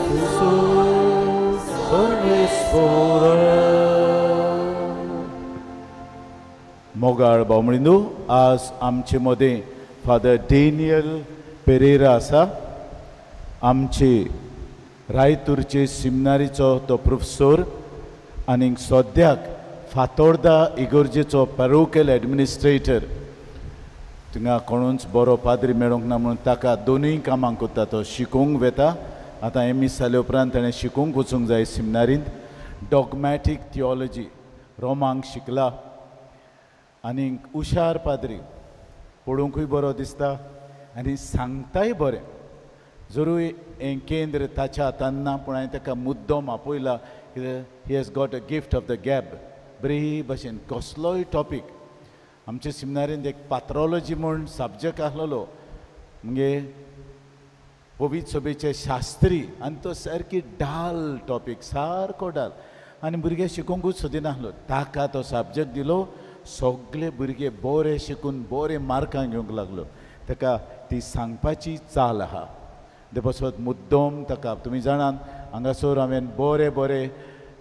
Jesus सर्वेस्पोरा मोगाळ बावमळींदू आज आमचे मदें फादर डेनियल पेरेरा आसा आमचे रायतूरचे सिमिनारीचो तो प्रोफेसर आनी सद्याक फातोर्डा इगोर्जेचो पॅरोकियल एडमिनिस्ट्रेटर थिंगा कोणूच बरो पाद्री मेळोंक ना म्हणून ताका दोनूय कामां कोत्ता तो शिकोवंक वेता आतां एम.ए. जाले उपरांत ताणें शिकोवंक वचूंक जाय सिमिनारींत डॉगमॅटीक थियोलॉजी रोमांक शिकला आनी हुशार पाद्री पळोवंकूय बरो दिसता आनी सांगताय बरें जरूय हें केंद्र ताच्या हातान ना पूण हांवें ताका मुद्दम आपयला he has got a gift of the gab बरे भशेन कसलोय टॉपीक आमच्या सिमिनारींत एक पात्रॉलॉजी म्हूण सब्जेक्ट आसलेलो म्हणजे पवित सभेचे शास्त्री आनी तो सारकी डाल टॉपीक सारको डाल आनी भुरगे शिकोवंकूच सोदिनासलो ताका तो सब्जेक्ट दिलो सगळे भुरगे बरे शिकून बरे मार्कां घेवंक लागलो ताका ती सांगपाची चाल आहा देवासोत मुद्दम ताका तुमी जाणात हांगासर हांवें बरे बरे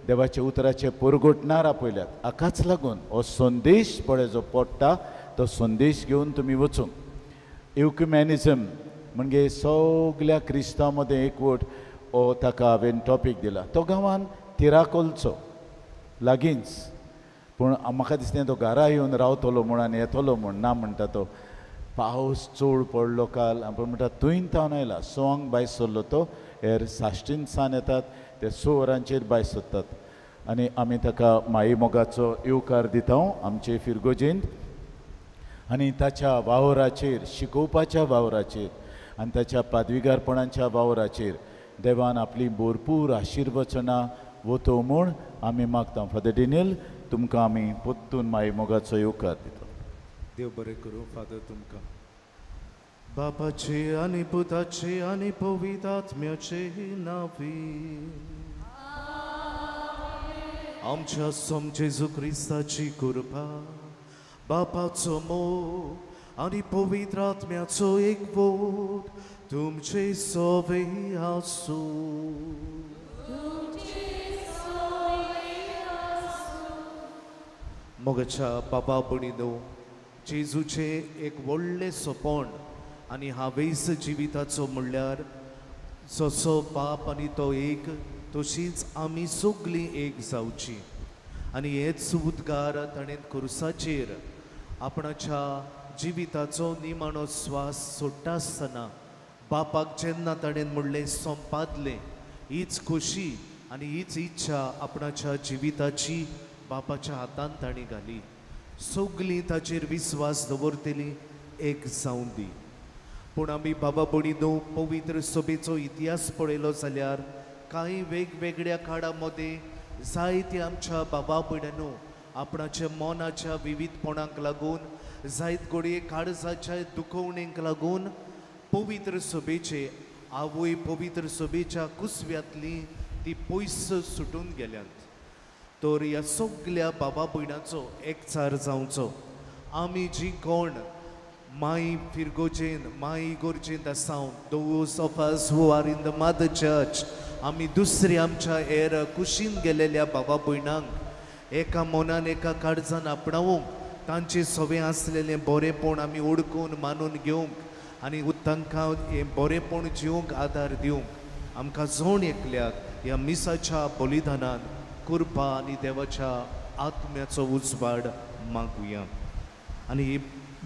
देवाचे उतराचे परगोटणार आपयल्यात हाकाच लागून हो संदेश पळय जो पडटा तो संदेश घेवन तुमी वचूंक इक्युमॅनिझम म्हणजे सगळ्या क्रिस्तांव मदें एकवट हो ताका हांवें टॉपीक दिला तो गांवांत तिराकोलचो लागींच पूण म्हाका दिसलें तो घरा येवन रावतलो म्हूण आनी येतलो म्हूण ना म्हणटा तो पावस चड पडलो काल आपूण म्हणटा तुयन तावन आयला सोंग भायर सरलो तो हेर साश्टीन सान येतात ते स वरांचेर भायर सरतात आनी आमी ताका माई मोगाचो येवकार दिता आमचे फिरगोजेंत आनी ताच्या वावराचेर शिकोवपाच्या वावराचेर आनी ताच्या पादवीगारपणाच्या वावराचेर देवान आपली भरपूर आशिर्वचनां वतो म्हूण आमी मागता फादर डेनियल तुमकां आमी पोत्तून माई मोगाचो येवकार दिता देव बरें करूं फादर तुमकां बापाचे आनी पुताचे आनी पवित्र आत्म्याचे नांवी आमच्या सोम जेजू क्रिस्ताची कृपा बापाचो मोग आनी पवित्र आत्म्याचो एकवट तुमचे सोबे आसूं मोगाच्या बाबा भयणीनो जेजूचे एक व्हडलें सोपण आनी हावेस जिविताचो म्हणल्यार जसो बाप आनी तो एक तशीच आमी सगळीं एक जावची आनी हेच उद्गार ताणें खुर्साचेर आपणाच्या जिविताचो निमाणो स्वास सोडटा आसतना बापाक जेन्ना ताणें म्हणलें संपादलें हीच खोशी आनी हीच इच्छा आपणाच्या जिविताची बापाच्या हातान ताणी घाली सगळीं ताचेर विस्वास दवरतलीं एक जावन दी पूण आमी बाबा भयणीनो पवित्र सभेचो इतिहास पळयलो जाल्यार कांय वेगवेगळ्या काळा मदें जायते आमच्या बाबा भयणांनो आपणाच्या मोनाच्या विविधपणाक लागून जायत घडये काळजाच्या दुखवणेक लागून पवित्र सभेचे आवय पवित्र सभेच्या कुसव्यांतली ती पयस सुटून गेल्यात तर ह्या सगळ्या बाबा भयणांचो एकचार जावचो आमी जी कोण माई फिरगोजेन माई इगोर्जेंत आसा those of us who are in the mother church आमी दुसरी आमच्या हेर कुशीन गेलेल्या बाबा भयणांक एका मोनान एका काळजान आपणावंक तांचे सवें आसलेलें बरेंपण आमी ओळखून मानून घेवंक आनी तांकां हें बरेंपण जिवंक आदार दिवंक आमकां जोण एकल्याक ह्या मिसाच्या बलिदानान कृपा आनी देवाच्या आत्म्याचो उजवाड मागुया आनी ही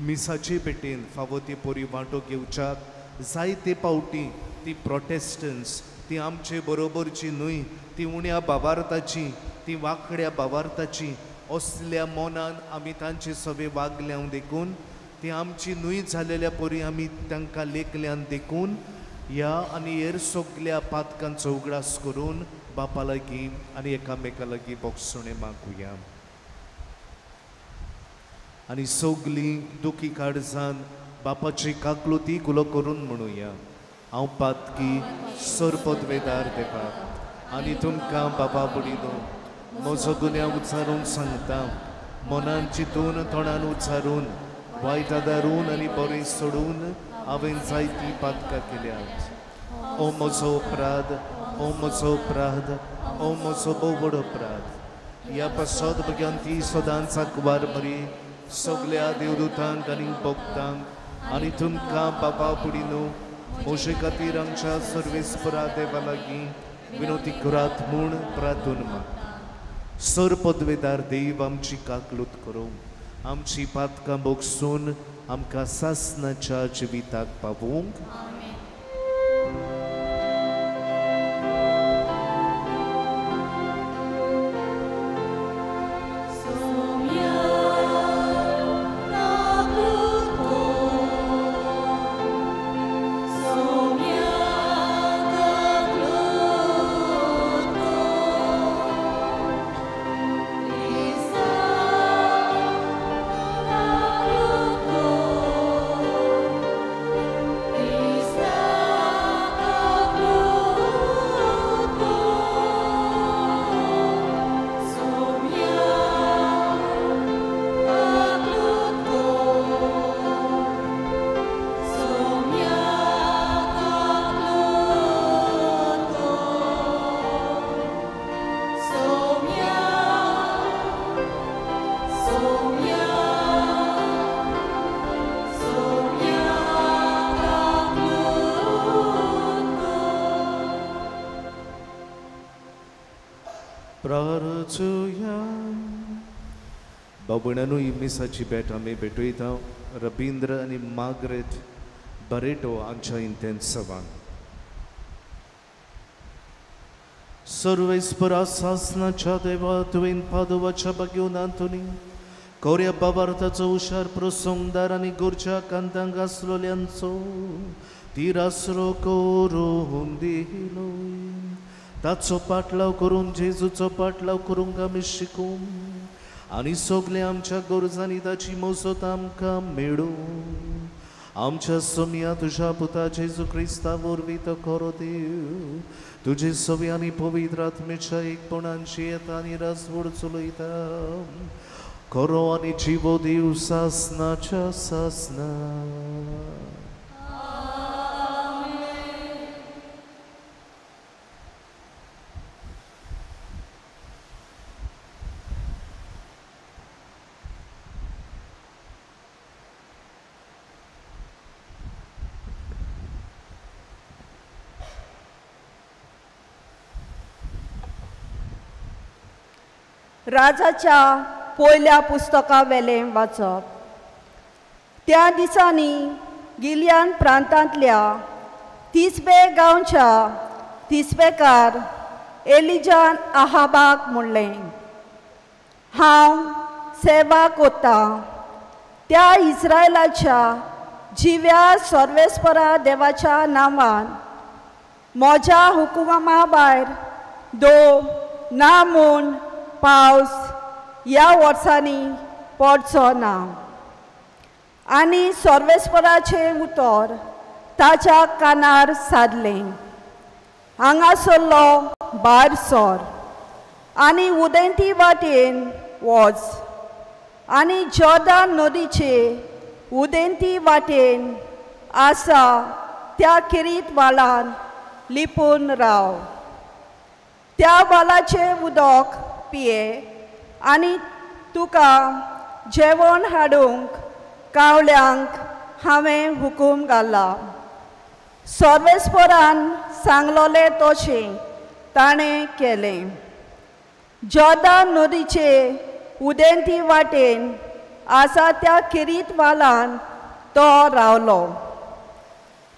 मिसाचे पेटेन फावो ती पोरी वांटो घेवच्याक जायते पावटी ती प्रोटेस्टन्स ती आमचे बरोबरची न्हय ती उण्या भावार्थाची ती वांकड्या भावार्थाची असल्या मोनान आमी तांचे सवे वागल्यां देखून ती आमची न्हय जालेल्या पोरी आमी तांकां लेखल्यान देखून ह्या आनी हेर सगळ्या पातकांचो उगडास करून बापा लागीं आनी एकामेका लागीं बोगसणे मागुया आनी सगळीं दुखी काळजान बापाची काकलुती कुलो करून म्हणुया हांव पातकी सरपदवेदार देवाक आनी तुमकां बाबा भयणीनो म्हजो गुन्यांव उच्चारून सांगता मनान चिंतून तोंडान उच्चारून वायट आदारून आनी बरें सोडून हांवें जायतीं पातकां केल्यात ओ म्हजो अपराध ओ म्हजो अपराध ओ म्हजो बोवड अपराध ह्या पासत भुरग्यांक ती सदांच आंकवार बरी सगळ्या देवदूतांक आनी भक्तांक आनी तुमकां बाबा फुडें न्हू म्हजे खातीर आमच्या सर्वेस्परा देवा लागीं विनोदी करात म्हूण प्रार्थून माग सर पदवेदार देव आमची काकलूत करूं आमची पातकां बोगसून आमकां सासणाच्या जिविताक पावूंक प्रार्थुया बाबुणानू इमिसाची भेट आमी भेटयता रबींद्र आनी मार्गरेट बरेटो हांच्या इंतेन्सवान सर्वेस्परा सासणाच्या देवा तुवें पादुवाच्या बागेवन आंतुनी कोऱ्या बाबार्थाचो हुशार प्रसंगदार आनी गोरच्या कांतांक आसलोल्यांचो तिरासरो करून दिलो ताचो पाटलाव करून जेजूचो पाटलाव करूंक आमी शिकूं आनी सगळे आमच्या गरजांनी ताची मजत आमकां मेळूं आमच्या सोम्या तुज्या पुता जेजू क्रिस्ता वरवीं तो खरो देव तुजे सवी आनी पवित्र आत्मेच्या एकपणांची येता आनी रासवड चलयता खरो आनी जिवो देव सासणाच्या सासना राजाच्या पयल्या पुस्तका वेलें वाचप त्या दिसांनी गिलियान प्रांतांतल्या तिसबे गांवच्या तिसबेकार एलिजान आहाबाक म्हणलें हांव सेवा कोत्तां त्या इस्रायलाच्या जिव्या सर्वेस्परा देवाच्या नांवान म्हज्या हुकुमा भायर दो ना म्हूण पावस ह्या वर्सांनी पडचो ना आनी सर्वेस्पराचें उतर ताच्या कानार सादलें हांगासरलो भायर सर आनी उदेंती वाटेन वच आनी जॉर्दान नदीचे उदेंती वाटेन आसा त्या किरीत वालान लिपून राव त्या वालाचे उदक पिये आनी तुका जेवण हाडूंक कावल्यांक हांवें हुकूम घाला सर्वेस्परान सांगलोलें तशें ताणें केलें जॉर्दान नदीचे उदेंती वाटेन आसा त्या किरीत वालान तो रावलो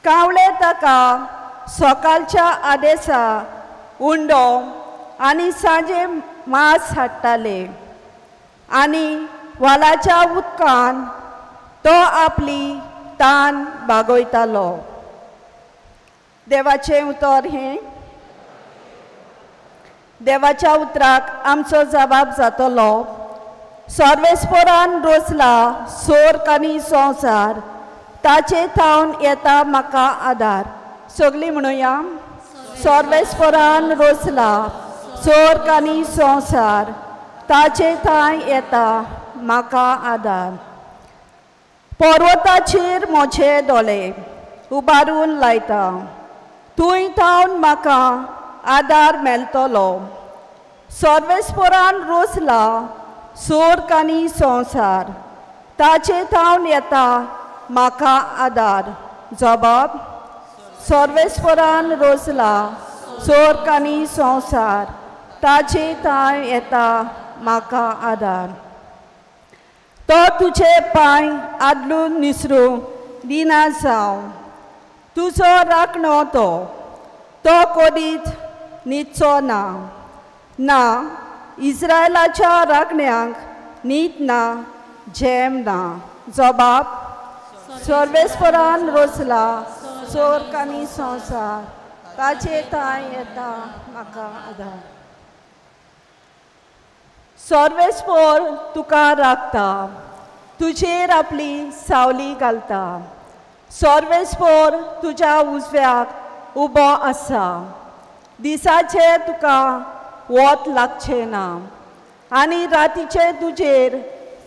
कावळे ताका सकाळच्या आदेसा उंडो आनी सांजे मास हाडटाले आनी वालाच्या उदकान तो आपली तान बागयतालो देवाचें उतर हें देवाच्या उतराक आमचो जबाब जातलो सर्वेस्परान रोसला सोर्क आनी संवसार ताचे थावन येता म्हाका आदार सगळीं म्हणुया सर्वेस्परान रोसला सोर्क आनी संवसार ताचे थाय येता म्हाका आदार पर्वताचेर म्हजे दोळे उबारून लायता थंय थावन म्हाका आदार मेळटलो. सर्वेस्परान रोसला सोर्क आनी संवसार, ताचे थावन येता म्हाका आदार. जबाब: सर्वेस्परान रोसला सोर्क आनी संवसार, ताचे थावन येता म्हाका आदार. तो तुझे पांय आदलून निसरूंक दिना जावं. तुजो राखणो तो कोदीत न्हिदचो ना. ना इस्रायलाच्या राखण्यांक न्हीद ना, झेम ना. जबाब: सर्वेस्परान रोसला सोर्क आनी संवसार, ताचे थाय येता म्हाका आदार. सर्वेस्पर तुका राखता, तुजेर आपली सावली घालता. सर्वेस्पर तुज्या उजव्याक उबो आसा. दिसाचे तुका वत लागचें ना, आनी रातीचे तुजेर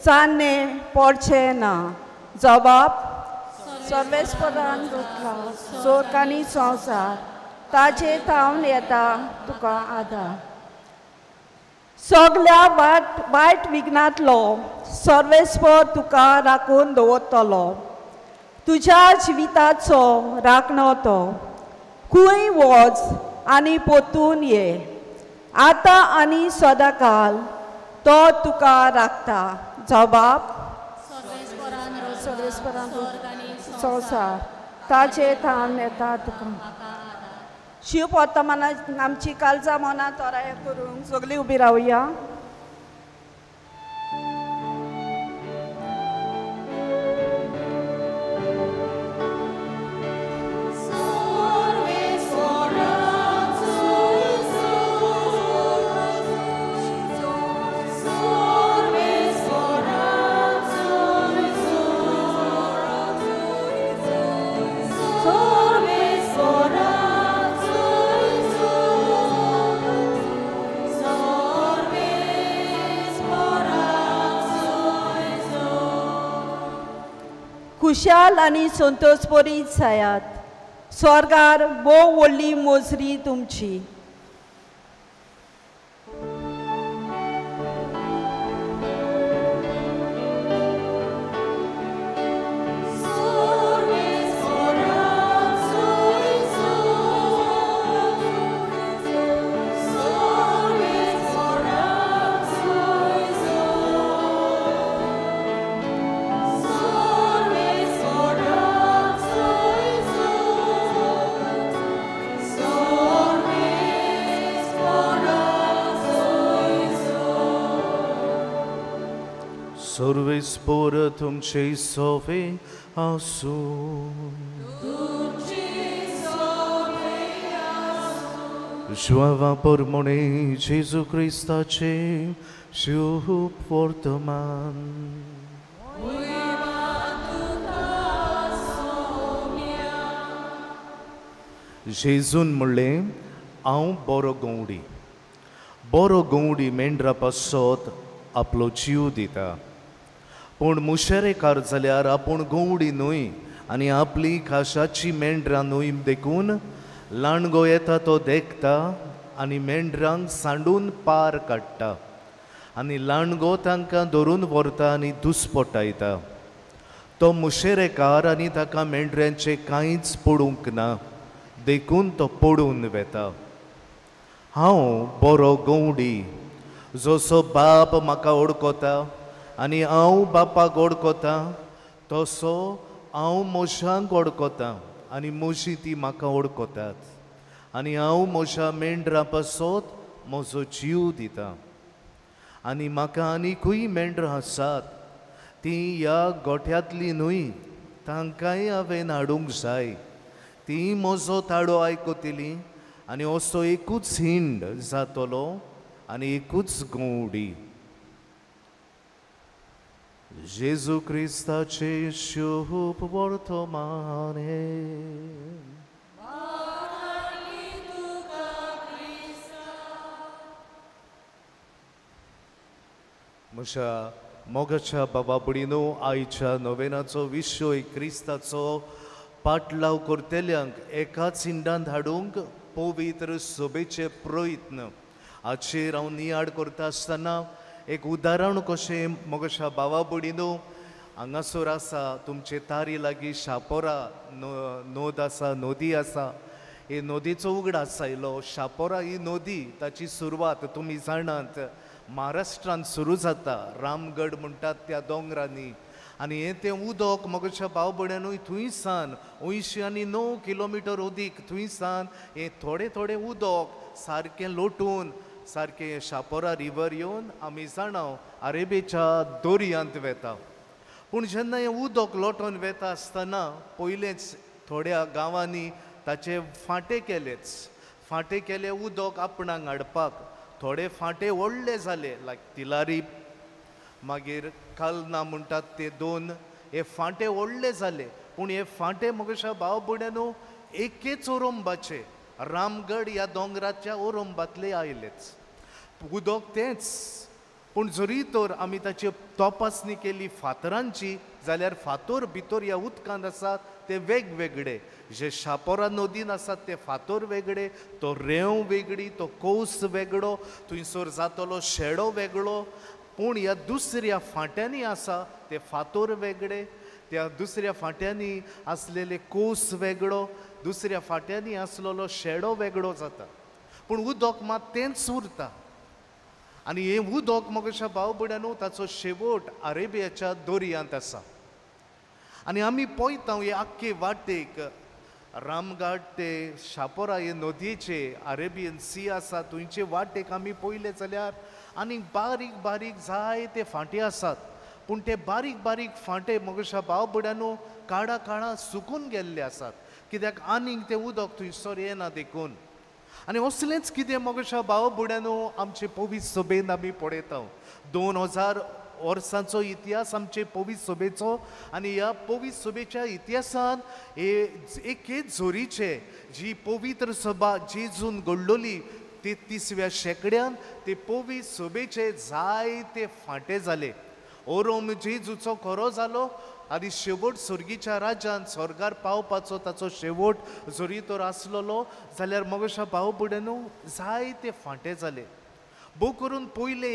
चान्ने पडचे ना. जबाब: सर्वेस्परान रोसला सोर्क आनी संवसार, ताचे थावन येता तुका आदार. सगळ्या वायट विघ्नांतलो सर्वेस्पर तुका राखून दवरतलो. तुज्या जिविताचो राखणो तो. खंय वच आनी परतून ये. आतां आनी सदांकाळ तो तुका राखता. जबाब: सर्वेस्परान संवसार, ताचे थावन येता तुका. शिव पोर्तमाना आमची काळजां मनां तोराय करूंक सगळीं उबी रावया. खुशाल आनी संतोषभरीत जायात. स्वर्गार भोव व्हडली मोजरी तुमची. सर्वेस्पर तुमचे सोवे आसूं. श्वावा परमणे जेजू क्रिस्ताचे शुभ वर्तमान. जेजून म्हणलें, हांव बरो गवंडी. बरो गवंडी मेंढरा पासत आपलो जीव दिता. पूण मुशेरेकार जाल्यार आपूण गवंडी न्हय आनी आपली खाशाची मेंढरां न्हय देखून लांडगो येता तो देखता आनी मेंढरांक सांडून पार काडटा. आनी लांडगो तांकां धरून व्हरता आनी दुस्पटायता. तो मुशेरेकार आनी ताका मेंढऱ्यांचें कांयच पडूंक ना, देखून तो पडून वेता. हांव बरो गवंडी. जसो बाप म्हाका ओळखता आनी हांव बापाक ओळखता, तसो हांव मोशांक ओळखता आनी मोशी ती म्हाका ओळखतात. आनी हांव मोशा मेंढरां पासत म्हजो जीव दिता. आनी म्हाका आनीकूय मेंढरां आसात. तीं ह्या गोठ्यांतलीं न्हय, तांकांय हांवें हाडूंक जाय. तीं म्हजो ताडो आयकतलीं आनी असो एकूच हिंड जातलो आनी एकूच गवंडी. जेजू क्रिस्ताचे शुभ वर्तमान. म्हज्या मोगाच्या बाबा भयणीनो, आयच्या नोवेनाचो विशय क्रिस्ताचो पाटलाव करतेल्यांक एकाच हिंडांत हाडूंक पवित्र सोबेचे प्रयत्न हाचेर हांव नियाड करता आसतना एक उदाहरण कशें मोगशा भावा भयणीनो हांगासर आसा तुमचे तारी लागीं शापोरा नोद आसा नदी आसा हे नदीचो उगडास आयलो शापोरा ही नदी ताची सुरवात तुमी जाणात महाराष्ट्रांत सुरू जाता रामगड म्हणटात त्या दोंगरांनी आनी हें तें उदक मोगशा भाव भयणांनूय थंयसान 89 किलोमिटर उदीक थंयसान हें थोडें थोडें उदक सारकें लोटून सारकें शापोरा रिवर येवन आमी जाणाव अरेबियाच्या दर्यांत वेता पूण जेन्ना हें उदक लोटोन वेता आसतना पयलेंच थोड्या गांवांनी ताचे फांटे केले उदक आपणाक हाडपाक थोडे फांटे व्हडले जाले लायक तिलारी मागीर कालना म्हणटात ते 2 हे फांटे व्हडले जाले पूण हे फांटे मोगशा भाव भयणांनो एकेच ओरंबाचे रामगड ह्या दोंगराच्या ओरंबातले आयलेच उदक तेंच पूण जरी तर आमी ताची तपासणी केली फातरांची जाल्यार फातर भितर ह्या उदकांत आसात ते वेगवेगळे जे शापोरा नदीन आसात ते फातर वेगळे तो रेंव वेगळी तो कौस वेगळो थंयसर जातलो शेडो वेगळो पूण ह्या दुसऱ्या फांट्यांनी आसा ते फातर वेगळे त्या दुसऱ्या फांट्यांनी आसलेले कौस वेगळो दुसऱ्या फांट्यांनी आसलेलो शेडो वेगळो जाता पूण उदक मात तेंच उरता आनी हें उदक मोगशा भाव भयणांनो ताचो शेवट अरेबियाच्या दर्यांत आसा आनी आमी पळयता हे आख्खे वाटेक रामघाट ते शापोरा हे नदयेचे अरेबियन सी आसा थंयचे वाटेक आमी पळयले जाल्यार आनी बारीक बारीक जायते फांटे आसात पूण ते बारीक बारीक फांटे मोगशा भाव भयणांनो काळा सुकून गेल्ले आसात कित्याक आनीक तें उदक थंयसर येना देखून आनी असलेंच कितें मोगशा भाव भयणांनो आमचे पवित्र सभेन आमी पळयता 2000 वर्सांचो इतिहास आमचे पवित्र सभेचो आनी ह्या पवित्र सभेच्या इतिहासान एकेच झोरीचे जी पवित्र सभा जेजून घडलोली 33व्या शेंकड्यान ते पवित्र सभेचे जायते फांटे जाले ओरोम जेजूचो खरो जालो आनी शेवट सर्गीच्या राज्यान स्वर्गार पावपाचो ताचो शेवट जरी तर आसलोलो जाल्यार मोगशा भाव भयणांनो जायते फांटे जाले भोव करून पयले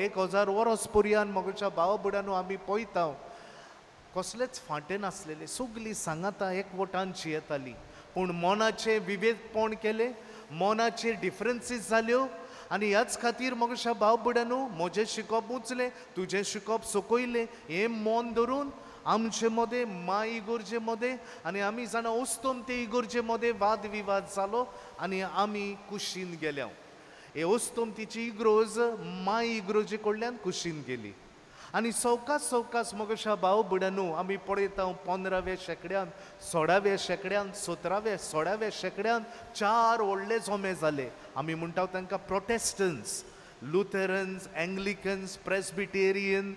1000 वर्स पर्यंत मोगशा भाव भयणांनो आमी पळयता कसलेच फांटे नासलेले सगळीं सांगाता एकवटांची येताली पूण मनाचे विवेकपण केले मनाचे डिफरन्सीस जाल्यो आनी ह्याच खातीर मोगशा भाव भयणांनो म्हजें शिकप उंचलें तुजें शिकप सकयलें हें मन धरून आमचे मदें माय इगोर्जे मदें आनी आमी जाणा ओस्तोम ते इगोर्जे मदें वाद विवाद जालो आनी आमी कुशीन गेल्या हे ओस्तोमतीची इग्रोज माय इग्रोजे कडल्यान कुशीन गेली आनी सवकास मोगशा भाव भयणांनो आमी पळयता 15व्या शेंकड्यान 16व्या शेंकड्यान 17व्या 16व्या शेंकड्यान 4 व्हडले जोमे जाले आमी म्हणटा तांकां प्रोटेस्टंट्स लुथरन्स एंग्लिकन्स प्रेस्बिटेरियन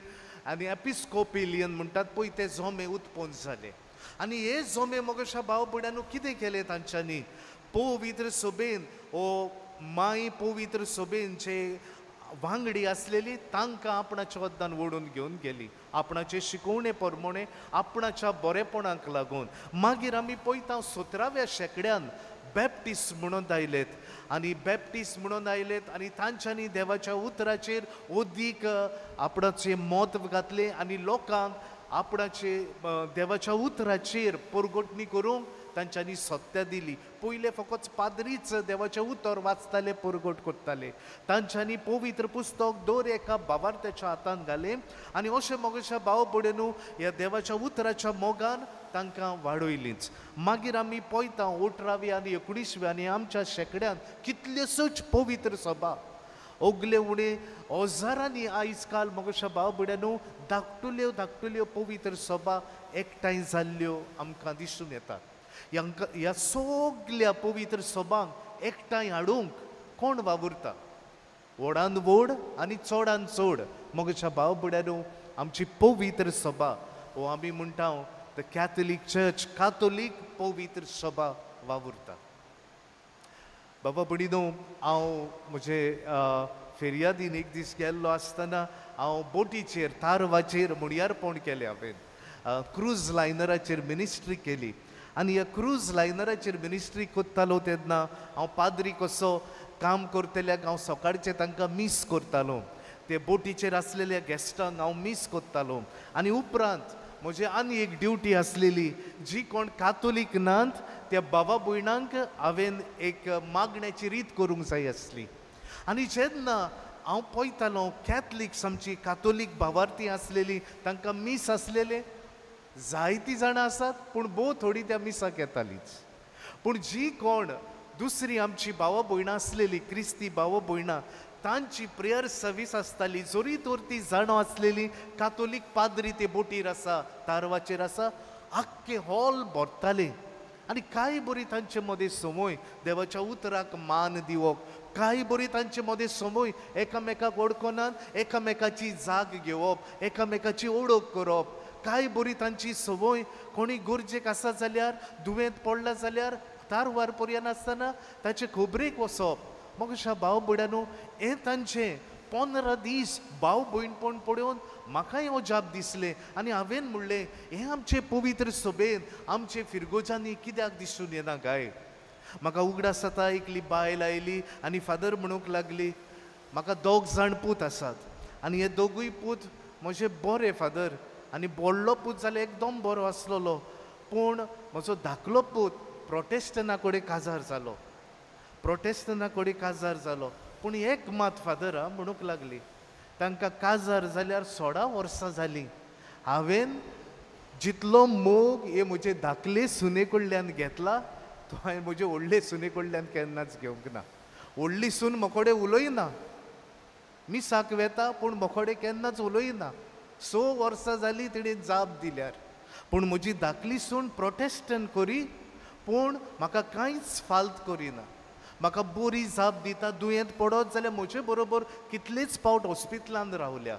आनी एपिस्कोपिलियन म्हणटात पळय ते जोमे उत्पन्न जाले आनी हे जोमे मोगशा भाव भयणांनो कितें केलें तांच्यांनी पवित्र सभेन ओ माय पवित्र सभेन जे वांगडी आसलेली तांकां आपणाच्या वद्दान ओडून घेवन गेली आपणाचे शिकवणे प्रमाणे आपणाच्या बरेपणाक लागून मागीर आमी पळयता 17व्या शेंकड्यान बॅप्टिस्ट म्हणून आयलेत आनी तांच्यांनी देवाच्या उतराचेर ओदीक आपणाचें मत घातलें आनी लोकांक आपणाचे देवाच्या उतराचेर परगटणी करूंक तांच्यांनी सत्य दिली पयले फकत पाद्रीच देवाचें उतर वाचताले परगट करताले तांच्यांनी पवित्र पुस्तक दर एका भावार्थ्याच्या हातांत घालें आनी अशें मोगशा भाव भयणांनो ह्या देवाच्या उतराच्या मोगान तांकां वाडयलींच मागीर आमी पळयता 18व्या आनी 19व्या आनी आमच्या शेंकड्यान कितल्योश्योच पवित्र सभा ओगले उणे हजारांनी आयज काल मोगशा भाव भयणांनो धाकटुल्यो पवित्र सभा एकठांय जाल्ल्यो आमकां दिसून येतात ह्या सगळ्या पवित्र सभांक एकठांय हाडूंक कोण वावुरता व्हडान व्हड आनी चडान चड मोगशा भाव भयणांनो आमची पवित्र सभा वो आमी म्हणटा द कॅथलीक चर्च कातोलीक पवित्र सभा वावुरता बाबा भयणीनो हांव म्हजे फेरयादीन एक दीस गेल्लो आसतना हांव बोटीचेर तारवाचेर मुणयारपण केलें हांवें क्रूज लायनराचेर मिनिस्ट्री केली आनी ह्या क्रूज लायनराचेर मिनिस्ट्री करतालो तेन्ना हांव पाद्री कसो काम करतल्याक हांव सकाळचें तांकां मिस करतालो, ते बोटीचेर आसलेल्या गॅस्टांक हांव मिस करतालो. आनी उपरांत म्हजी आनी एक ड्युटी आसलेली, जी कोण कातोलीक नात त्या बाबा भयणांक हांवें एक मागण्याची रीत करूंक जाय आसली. आनी जेन्ना हांव पळयतालो कॅथलिक्स आमची कातोलीक भावार्थी आसलेली तांकां मिस आसलेले जायतीं जाणां आसात, पूण भोव थोडीं त्या मिसाक येतालींच. पूण जी कोण दुसरी आमची भावा भयणां आसलेली, क्रिस्ती भावा भयणां, तांची प्रेयर सर्वीस आसताली. जोरी तोर ती जाणो आसलेली कातोलीक पाद्री ते बोटीर आसा, तारवाचेर आसा, आख्खे हॉल भरताले. आनी कांय बरी तांचे मदें समोय देवाच्या उतराक मान दिवप, कांय बरी तांचे मदें समोय एकामेकाक वळखनात एकामेकाची जाग घेवप, एकामेकाची ओळख करप. कांय बरी तांची संवय, कोणी गरजेक आसा जाल्यार, दुयेंत पडला जाल्यार तारवार पर्यंत आसतना ताचे खबरेक वचप. मग अशा भाव भयणांनो, हें तांचें 15 दीस भाव भयणपण पळोवन म्हाकाय अजाप दिसलें. आनी हांवें म्हणलें, हें आमचे पवित्र सभेन आमचे फिरगोजांनी कित्याक दिसून येना काय. म्हाका उगडास जाता एकली बायल आयली आनी फादर म्हणूंक लागली, म्हाका 2 जाण पूत आसात आनी हे 2गूय पूत म्हजे बरे फादर, आनी व्हडलो पूत जाल्यार एकदम बरो आसलोलो, पूण म्हजो धाकलो पूत प्रोटेस्टना कडेन काजार जालो, प्रोटेस्टना कडेन काजार जालो. पूण एक मात फादर म्हणूंक लागली, तांकां काजार जाल्यार 16 वर्सां जालीं. हांवें जितलो मोग हे म्हजे धाकले सुने कडल्यान घेतला तो हांवें म्हजे व्हडले सुने कडल्यान केन्नाच घेवंक ना. व्हडली सून म्हकोडे उलयना, मिसाक वेता पूण म्हकोडे केन्नाच उलयना. 6 वर्सां जालीं तिणें जाप दिल्यार. पूण म्हजी धाकली सून प्रोटेस्टंट करी, पूण म्हाका कांयच फाल्त करिना. म्हाका बरी जाप दिता, दुयेंत पडत जाल्यार म्हजे बरोबर कितलेच फावट हॉस्पिटलांत रावल्या.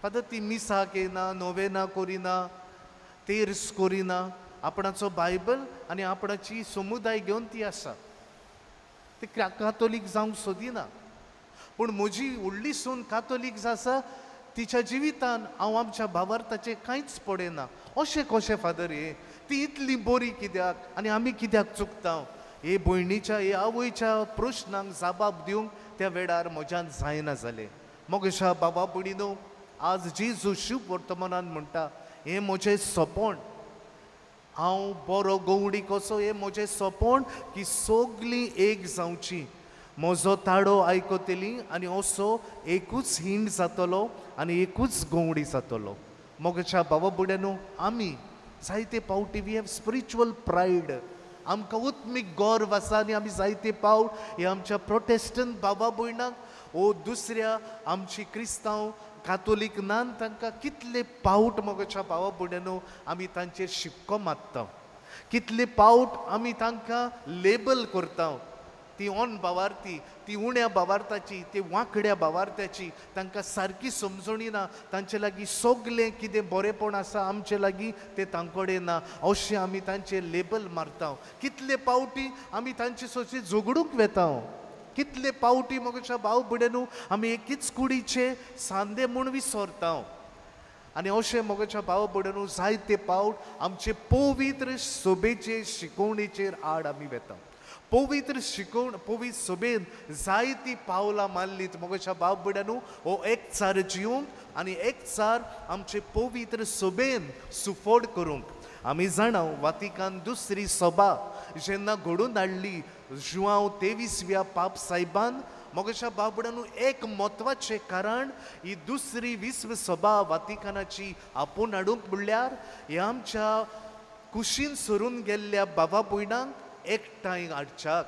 फादर ती मिसाक येना, नोवेना करिना, तेर्स करिना, आपणाचो बायबल आनी आपणाची समुदाय घेवन ती आसा. ती कातोलीक जावंक सोदिना. पूण म्हजी व्हडली सून कातोलीक आसा, तिच्या जिवितान हांव आमच्या भावार्थाचें कांयच पडयना. अशें कशें फादर हे, ती इतली बरी कित्याक आनी आमी कित्याक चुकता. हे भयणीच्या हे आवयच्या प्रश्नांक जाबाब दिवंक त्या वेळार म्हज्यान जायना जालें. मोगेशा बाबा भयणीनो, आज जेजू शुभ वर्तमानान म्हणटा, हें म्हजें सोंपण, हांव बरो गवंडी कसो, हें म्हजें सोंपण की सगलीं एक जावची, म्हजो ताळो आयकतली आनी असो एकूच हिंड जातलो आनी एकूच गवंडी जातलो. मोगेच्या बाबा भयणीनो, आमी जायते पावटी वी हॅव स्पिरिच्युअल प्रायड, आमकां उत्मीक गर्व आसा आनी आमी जायते पावट हे आमच्या प्रोटेस्टंट बाबा भयणांक ओ दुसऱ्या आमची क्रिस्तांव कातोलीक नान तांकां कितले पावट मोगेच्या बाबा भयणीनो आमी तांचेर शिक्को मारता, कितले पावट आमी तांकां लेबल करता. ती ऑन भावार्थी, ती उण्या भावार्थाची, ती वांकड्या भावार्थ्याची तांकां सारकी समजणी ना. तांचे लागीं सगलें कितें बरेंपण आसा आमचे लागीं तें तांकडेन ना, अशें आमी तांचेर लेबल मारता. कितले पावटी आमी तांचे सोशी झगडूंक वेता, कितले पावटी मोगेच्या भाव भयणीनो आमी एकीच कुडीचे सांदे म्हूण विसरता. आनी अशें मोगेच्या भाव भयणीनो जायते पावट आमचे पवित्र सभेचे शिकवणेचेर आड आमी वेता. पवित्र सभेन जायती पावलां मारलीत मोगेच्या भाव भयणीनो हो एकचार जिवंक आनी एकचार आमचे पवित्र सभेन सुफोड करूंक. आमी जाणा वातिकान दुसरी सभा जेन्ना घडोवन हाडली जुआंव 23व्या पाप सायबान, मोगेच्या भाव भयणीनो एक म्हत्वाचें कारण ही दुसरी विश्व सभा वातिकानाची आपूण हाडूंक म्हणल्यार हे आमच्या कुशीन सरून गेल्ल्या बाबा भयणांक एकठांय हाडच्याक,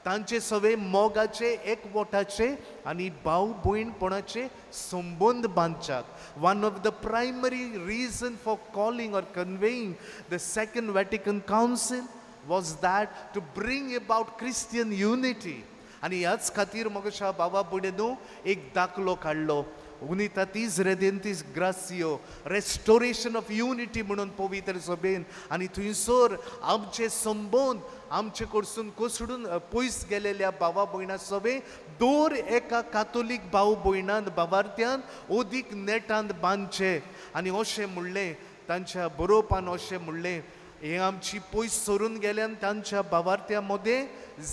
तांचे सवे मोगाचे एकवटाचे आनी भाव भयणपणाचे संबंद बांदच्याक. One of the primary reason for calling or conveying the second Vatican council was that to bring about Christian unity. आनी ह्याच खातीर मोगेच्या बाबा भयणीनो एक दाखलो काडलो, Unitatis Redentis Gracio, Restoration of Unity म्हणून पवित्र सभेन. आनी थंयसर आमचे संबंद आमचे कडसून कोसडून पयस गेलेल्या भावा भयणां सवे दर एका कातोलीक भाव भयणान भावार्थ्यान ओदीक नेटांत बांदचे. आनी अशें म्हणलें तांच्या बरोवपान, अशें म्हणलें हे आमची पयस सोडून गेल्यान तांच्या भावार्थ्या मध्ये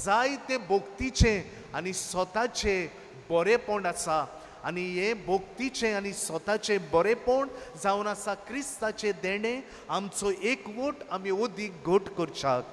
जायते भोक्तीचे आनी स्वताचे बरेपण आसा आनी हे भोक्तीचे आनी स्वताचे बरेपण जावन आसा क्रिस्ताचे देणे आमचो एकवट आमी ओदीक घोट करच्याक.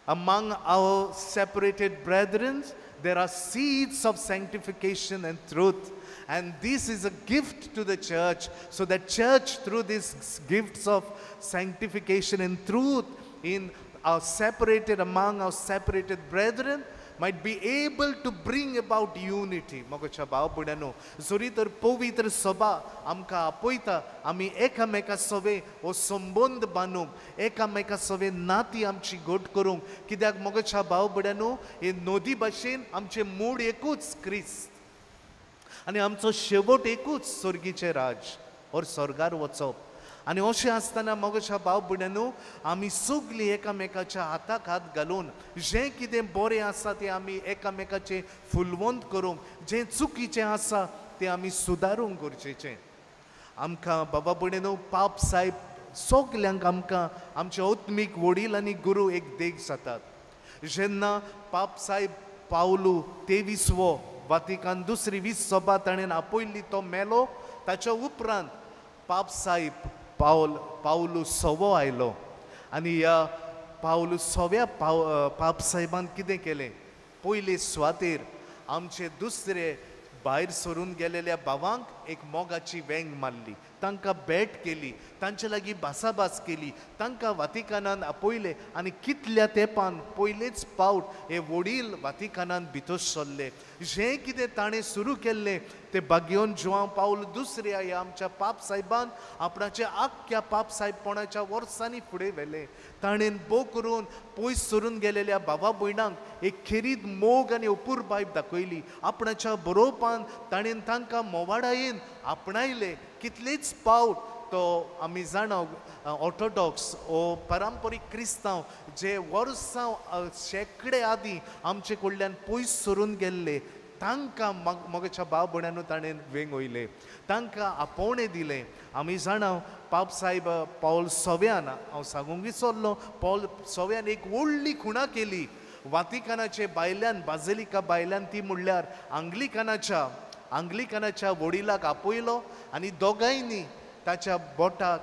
Among our separated brethren, there are seeds of sanctification and truth. And this is a gift to the church. So that church, through these gifts of sanctification and truth, among our separated brethren, might be able to bring about unity. मोगाच्या भाव भयणांनो, जरी तर पवित्र सभा आमकां आपयता आमी एकामेका सवे हो संबंध बांदूंक एकामेका सवे नाती आमची घट करूंक. कित्याक मोगाच्या भाव भयणांनो, हे नदी भाशेन आमचें मूळ एकूच क्रिस्त आनी आमचो शेवट एकूच स्वर्गीचें राज और स्वर्गार वचप. आनी अशें आसतना मोगाच्या भाव भयणांनो, आमी सगळीं एकामेकाच्या हाताक हात घालून जें कितें बरें आसा तें आमी एकामेकाचें फुलवंत करूंक, जें चुकीचें आसा तें आमी सुदारूंक गरजेचें. आमकां बाबा भयणांनो, पाप साहेब सगल्यांक आमकां आमचे आत्मीक वडील आनी गुरू एक देख जातात. जेन्ना पाप साहेब पावलू 23वो वातिकान दुसरी 20 सभा ताणें आपयल्ली तो मेलो. ताच्या उपरांत पाप साहेब पावलू सवो आयलो आनी ह्या पावलू सव्या पाप साहेबान कितें केलें, पयले सुवातेर आमचे दुसरे भायर सरून गेलेल्या भावांक एक मोगाची वेंग मारली, तांकां भेट केली, तांचे लागीं भासाभास केली, तांकां वातिकानान आपयले आनी कितल्या तेंपान पयलेच पावट हे वडील वातिकानान भितर सरले. जें कितें ताणें सुरू केल्लें तें भाग्योन जुआंव पावल दुसऱ्या ह्या आमच्या पाप साहेबान आपणाच्या आख्ख्या पाप साहेबपणाच्या वर्सांनी फुडें व्हेलें. ताणें भोव करून पयस सरून गेलेल्या भावा भयणांक एक खेरीत मोग आनी अपुरबायब दाखयली. आपणाच्या बरोवपान ताणें तांकां मोवाडायेन आपणायले. कितलेच पावट तो आमी जाणा ऑर्थोडॉक्स ओ पारंपरीक क्रिस्तांव जे वर्सां शेकडे आदीं आमचे कडल्यान पयस सरून गेल्ले तांकां मोगाच्या भाव भयणांनो ताणें वेंग वयले, तांकां आपोवणें दिलें. आमी जाणा पाप साहेब पावल सव्यान हांव सांगूंक विसरलो, पावल सव्यान एक व्हडली खुणा केली वातिकानाचे भायल्यान बाझिलिका भायल्यान. ती म्हणल्यार आंग्लिकानाच्या वडिलाक आपयलो आनी दोगांयनी ताच्या बोटाक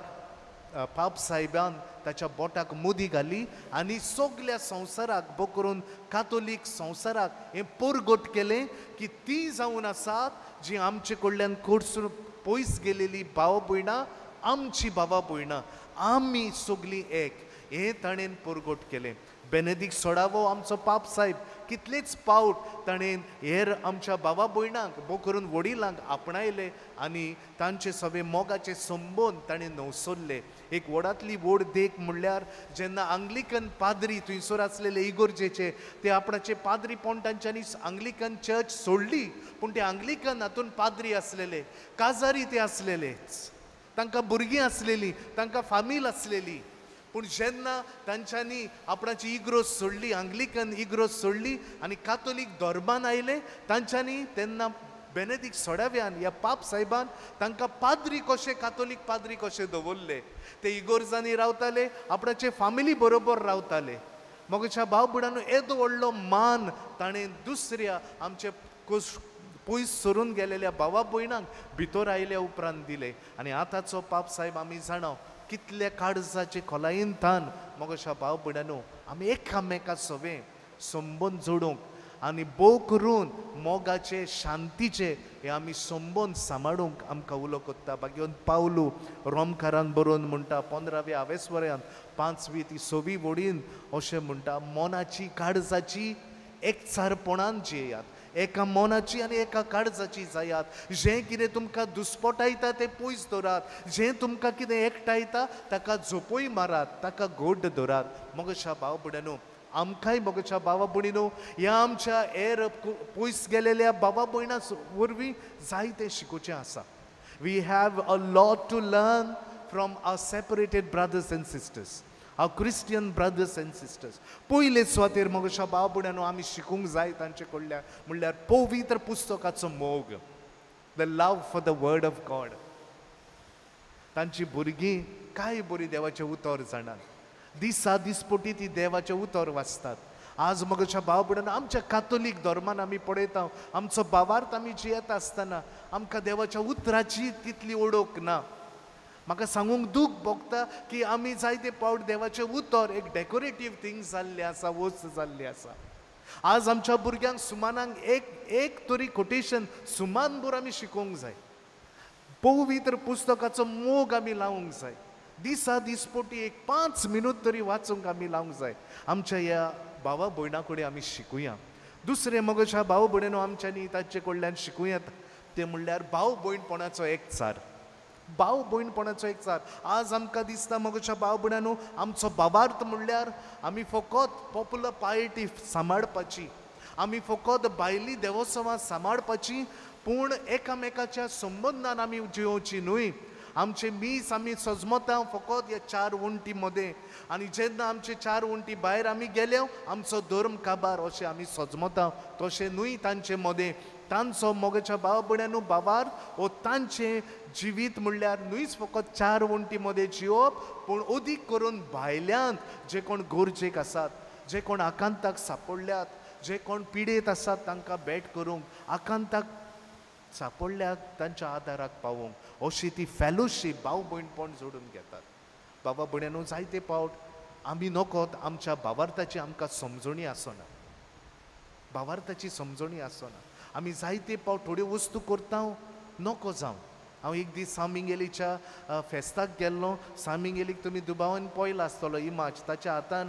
पाप साहेबान ताच्या बोटाक मुदी घाली आनी सगल्या संवसाराक बो करून कातोलीक संवसाराक हें पोरगोट केलें की ती जावन आसात जी आमचे कडल्यान कडसून पयस गेलेली भाव भयणां, आमची भावा भयणां, आमी सगलीं एक, हें ताणें पोरगोट केलें. बेनेदिक्ट 16वो आमचो पाप साहेब कितलेच पावट ताणें हेर आमच्या भावा भयणांक बो करून वडिलांक आपणायले आनी तांचे सगळे मोगाचे संबंद ताणें नवसरले. एक व्हडांतली व्हड देख म्हणल्यार जेन्ना आंग्लिकन पाद्री थंयसर आसलेले इगोर्जेचे ते आपणाचे पाद्रीपण तांच्यांनी आंग्लिकन चर्च सोडली, पूण ते आंग्लिकन हातून पाद्री आसलेले, काजारी ते आसलेलेच, तांकां भुरगीं आसलेलीं, तांकां फामील आसलेली. पूण जेन्ना तांच्यांनी आपणाची इग्रोज सोडली, आंग्लिकन इग्रोज सोडली आनी कातोलीक धर्मान आयले, तांच्यांनी तेन्ना बेनेदिक्ट 16व्यान ह्या पाप साहेबान तांकां पाद्री कशे, कातोलीक पाद्री कशे दवरले. ते इगोर्जांनी रावताले, आपणाचे फामिली बरोबर रावताले. मोगाच्या भाव भयणांनो, येदो व्हडलो मान ताणें दुसऱ्या आमचे पयस सरून गेलेल्या भावा भयणांक भितर आयल्या उपरांत दिले. आनी आतांचो पाप साहेब आमी जाणा कितल्या काळजाचे खोलायेंतान मोगाच्या भाव भयणांनो आमी एकामेका सवे संबंद जोडूंक आनी भोव करून मोगाचे शांतीचे हे आमी संबंद सांबाळूंक आमकां उलो कोत्ता. भाग्योन पावलू रोमकारान बरोवन म्हणटा 15व्या आवेस्वऱ्यान 5वी ती 6वी वडीन अशें म्हणटा, मोनाची काळजाची एकचारपणान जियेयात, एका मोनाची आनी एका काळजाची जायात. जें कितें तुमकां दुस्पटायता तें पयस दवरात, जें तुमकां कितें एकटायता ताका झोपूय मारात, ताका घोट धरात. मोगाच्या भाव भयणांनो, आमकांय मोगाच्या भावा भयणीनो ह्या आमच्या हेर पयस गेलेल्या भावा भयणां वरवीं जायतें शिकोवचें आसा. We have a lot to learn from our separated brothers and sisters, our Christian brothers and sisters. पयले सुवातेर मोगाच्या भाव भयणांनो आमी शिकूंक जाय तांचे कडल्यान म्हणल्यार पवित्र पुस्तकाचो मोग, the love for the word of God. तांची भुरगीं काय बरी देवाचे उतर जाणात दिसा दिसपोटी ती देवाचे उतर वाचतात आज मगच्या भाव भयण आमच्या कातोलीक धर्मान आमी पळयता आमचो भावार्थ आमी जियेता आसतना आमकां देवाच्या उतराची तितली ओळख ना म्हाका सांगूंक दूख भोगता की आमी जायते पावट देवाचे उतर एक डेकोरेटीव थिंग्स जाल्ले आसा वस्त जाल्ली आसा आज आमच्या भुरग्यांक सुमानाक एक तरी कोटेशन सुमानभर आमी शिकोवंक जाय पवित्र पुस्तकाचो मोग आमी लावंक जाय दिसा दिसपोटी एक 5 मिनट तरी वाचूंक आमी लावंक जाय आमच्या ह्या भावा भयणा कडेन आमी शिकुया दुसरे मगच्या भाव भयणीनो आमच्यांनी ताचे कडल्यान शिकुयात ते म्हणल्यार भाव भयणपणाचो एकचार भाव भयणपणाचो एकचार आज आमकां दिसता मगच्या भाव भयणांनो आमचो भावार्थ म्हणल्यार आमी फकत पॉप्युलर पार्टी सांबाळपाची आमी फकत भायली देवोत्सवां सांबाळपाची पूण एकामेकाच्या संबंधान आमी जिवोवची न्हय आमचे मीस आमी सजमता फकत ह्या 4 वण्टी मदें आनी जेन्ना आमचे 4 वण्टी भायर आमी गेले आमचो धर्म काबार अशें आमी सजमता तशें न्हय तांचे मदें तांचो मोगाच्या भाव भयणांनो भावार वो तांचे जिवीत म्हणल्यार न्हयच फकत 4 वण्टी मदें जिवप पूण अदीक करून भायल्यांत जे कोण गरजेक आसात जे कोण आकांताक सांपडल्यात जे कोण पिडेत आसात तांकां भेट करूंक आकांताक सांपडल्याक तांच्या आदाराक पावोवंक अशी ती फेलोशीप भाव भयणपण जोडून घेतात बाबा भयणांनो जायते पावट आमी नकळत आमच्या भावार्थाची आमकां समजणी आसना भावार्थाची समजणी आसना आमी जायते पावट थोड्यो वस्तू करता नको जावं हांव एक दीस सामिंगेलीच्या फेस्ताक गेल्लो सामिंगेलीक तुमी दुबावान पळयलो आसतलो इमाज ताच्या हातान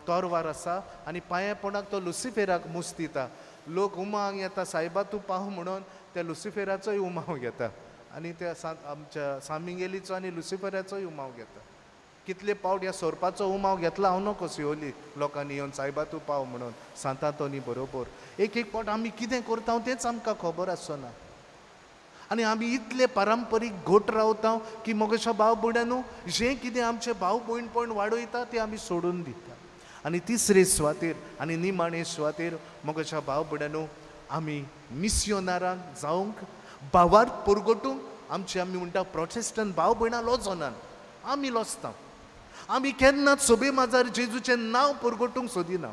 तोरवार आसा आनी पांया पोंडाक तो लुसिफेराक मूस दिता लोक उमाक येता सायबा तूं पाव म्हणून त्या लुसिफेराचोय उमाव घेता आनी त्या आमच्या सामिंगेलीचो आनी लुसिफेराचोय उमाव घेता कितले पावट ह्या सोरपाचो उमाव घेतला हांव नको सिओली लोकांनी येवन सायबा तूं पाव म्हणून सांतांतोनी बरोबर एक पावट आमी कितें करता तेच आमकां खबर आसना आनी आमी इतले पारंपारीक घोट रावता की मगच्या भाव भयणांनो जें कितें आमचें भाव भयणपण वाडयता तें आमी सोडून दिता आनी तिसरे सुवातेर आनी निमाणे सुवातेर मगच्या भाव भयणांनो आमी मिस्योनारांक जावंक भावार्थ परगटूंक आमची आमी म्हणटा प्रोटेस्टंट भाव भयणां लोजनात आमी लोचता आमी केन्नाच सोबे माजार जेजूचें नांव परगटूंक सोदिना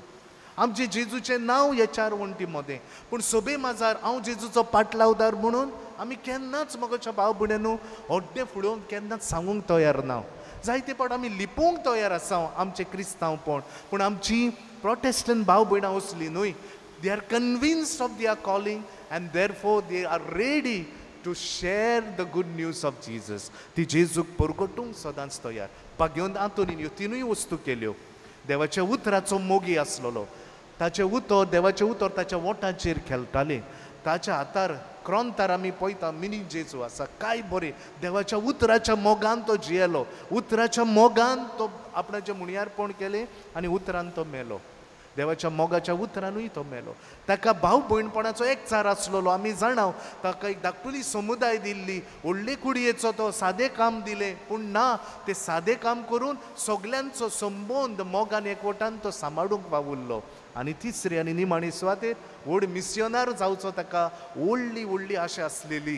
आमचे जेजूचें नांव ह्या 4 वण्टी मदें पूण सोबे माजार हांव जेजूचो पाटलावदार म्हणून आमी केन्नाच मगच्या भाव भयणांनो हड्डे फुडोवन केन्नाच सांगूंक तयार ना जायते पावट आमी लिपोवंक तयार आसा आमचें क्रिस्तांवपण पूण आमची प्रोटेस्टंट भाव भयणां असली न्हय they are convinced of their calling and therefore they are ready to share the good news of Jesus ती जेजूक परगटूंक सदांच तयार पाग्योन आंतोनीन ह्यो 3 वस्तू केल्यो देवाच्या उतराचो मोगी आसलोलो ताचें उतर देवाचें उतर ताच्या ओंठाचेर खेळटालें ताच्या हातार क्रोंतार आमी पळयता मिनी जेजू आसा काय बरें देवाच्या उतराच्या मोगान तो जियेलो उतराच्या मोगान तो आपणाचें मुणयारपण केलें आनी उतरान तो मेलो देवाच्या मोगाच्या उतरानूय तो मेलो ताका भाव भयणपणाचो एकचार आसलोलो आमी जाणाव ताका एक धाकटुली समुदाय दिल्ली व्हडले कुडयेचो तो सादें काम दिलें पूण ना तें सादें काम करून सगल्यांचो संबंद मोगान एकवटान तो सांबाळूंक वावुरलो आनी तिसरी आनी निमाणी सुवातेर व्हड मिस्योनार जावचो ताका व्हडली आशा आसलेली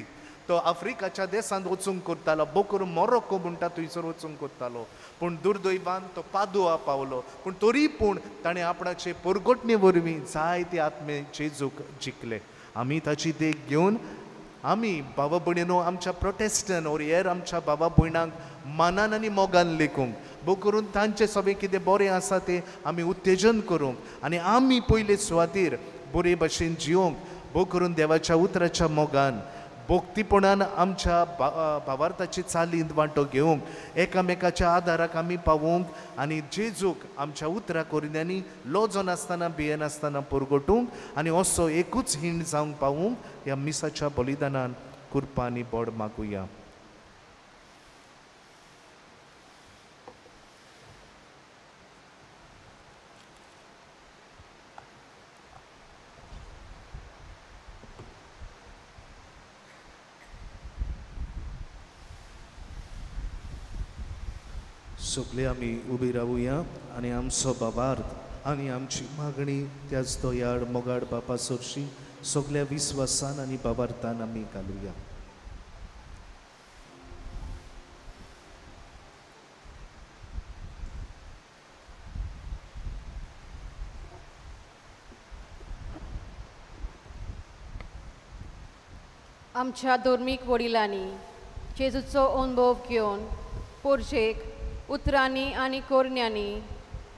तो आफ्रिकाच्या देशांत वचूंक करतालो बोकूर मोरोक्को म्हणटा थंयसर वचूंक करतालो पूण दुर्दैवान तो पादुआ पावलो पूण तरी पूण ताणें आपणाचे परगटणे वरवीं जायते आत्मे जेजूक जिखले आमी ताची देख घेवन आमी बाबा भयणीनो आमच्या प्रोटेस्टंट ओर हेर आमच्या बाबा भयणांक मानान आनी मोगान लेखूंक बो करून तांचे सगळें कितें बरें आसा तें आमी उत्तेजन करूंक आनी आमी पयले सुवातेर बरे भशेन जिवंक बो करून देवाच्या उतराच्या मोगान भोक्तीपणान आमच्या भावार्थाची चालींत वांटो घेवंक एकामेकाच्या आदाराक आमी पावोवंक आनी जेजूक आमच्या उतरा कोरिन्यांनी लोजो नासतना भियेनासतना परगटूंक आनी असो एकूच हिंड जावंक पावूंक ह्या मिसाच्या बलिदानान कृपा आनी बोड मागुया सगळे आमी उबी रावुया आनी आमचो भावार्थ आनी आमची मागणी त्याच दोयाड मोगाड बापा सरशी सगळ्या विस्वासान आनी भावार्थान आमी घालुया आमच्या धर्मीक वडिलांनी जेजूचो अनुभव घेवन पोरजेक उतरांनी आनी कोरण्यांनी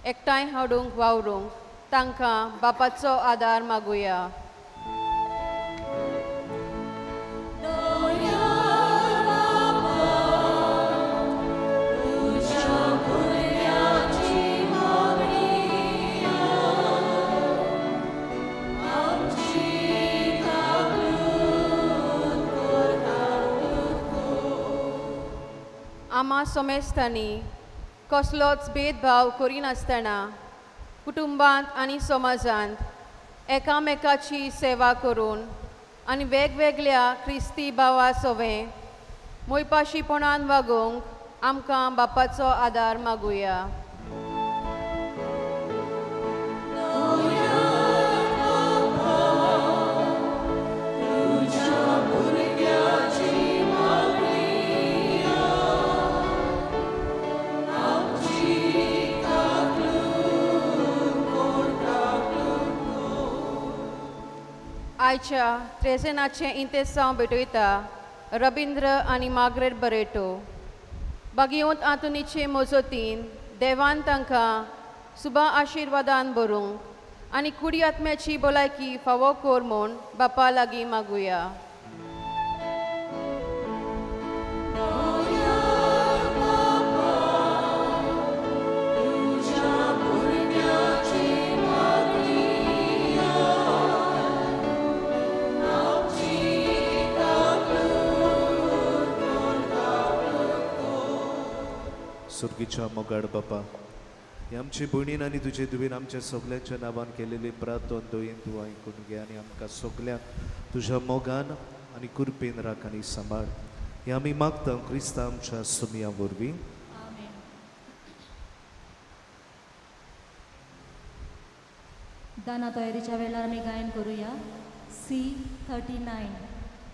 एकठांय हाडूंक वावरूंक तांकां बापाचो आदार मागुया. आम्हा सोमेस्तांनी कसलोच भेदभाव करिनासतना कुटुंबांत आनी समाजांत एकामेकाची सेवा करून आनी वेगवेगळ्या क्रिस्ती भावा सोवें मोयपाशीपणान वागूंक आमकां बापाचो आदार मागुया. आयच्या त्रेसेनाचे इंतेसांव भेटयता रबिंद्र आनी मार्गरेट बरेटो. बागियोंत आंतुनीचे मोजतीन देवान तांकां सुबा आशिर्वादान भरूंक आनी कुडी आत्म्याची भलायकी फावो कोर म्हूण बापा लागीं मागुया. सुर्गीच्या मोगाड बापा, ही आमची भयणीन आनी तुजे दुवेन आमच्या सगळ्यांच्या नांवान केलेली प्रार्थना दोयेन तूं आयकून घे आनी आमकां सगळ्यांक तुज्या मोगान आनी कुरपेन राख आनी सांबाळ. हे आमी मागता क्रिस्ता आमच्या सुमया वरवीं. दाना तयारीच्या वेळार आमी गायन करूया. C39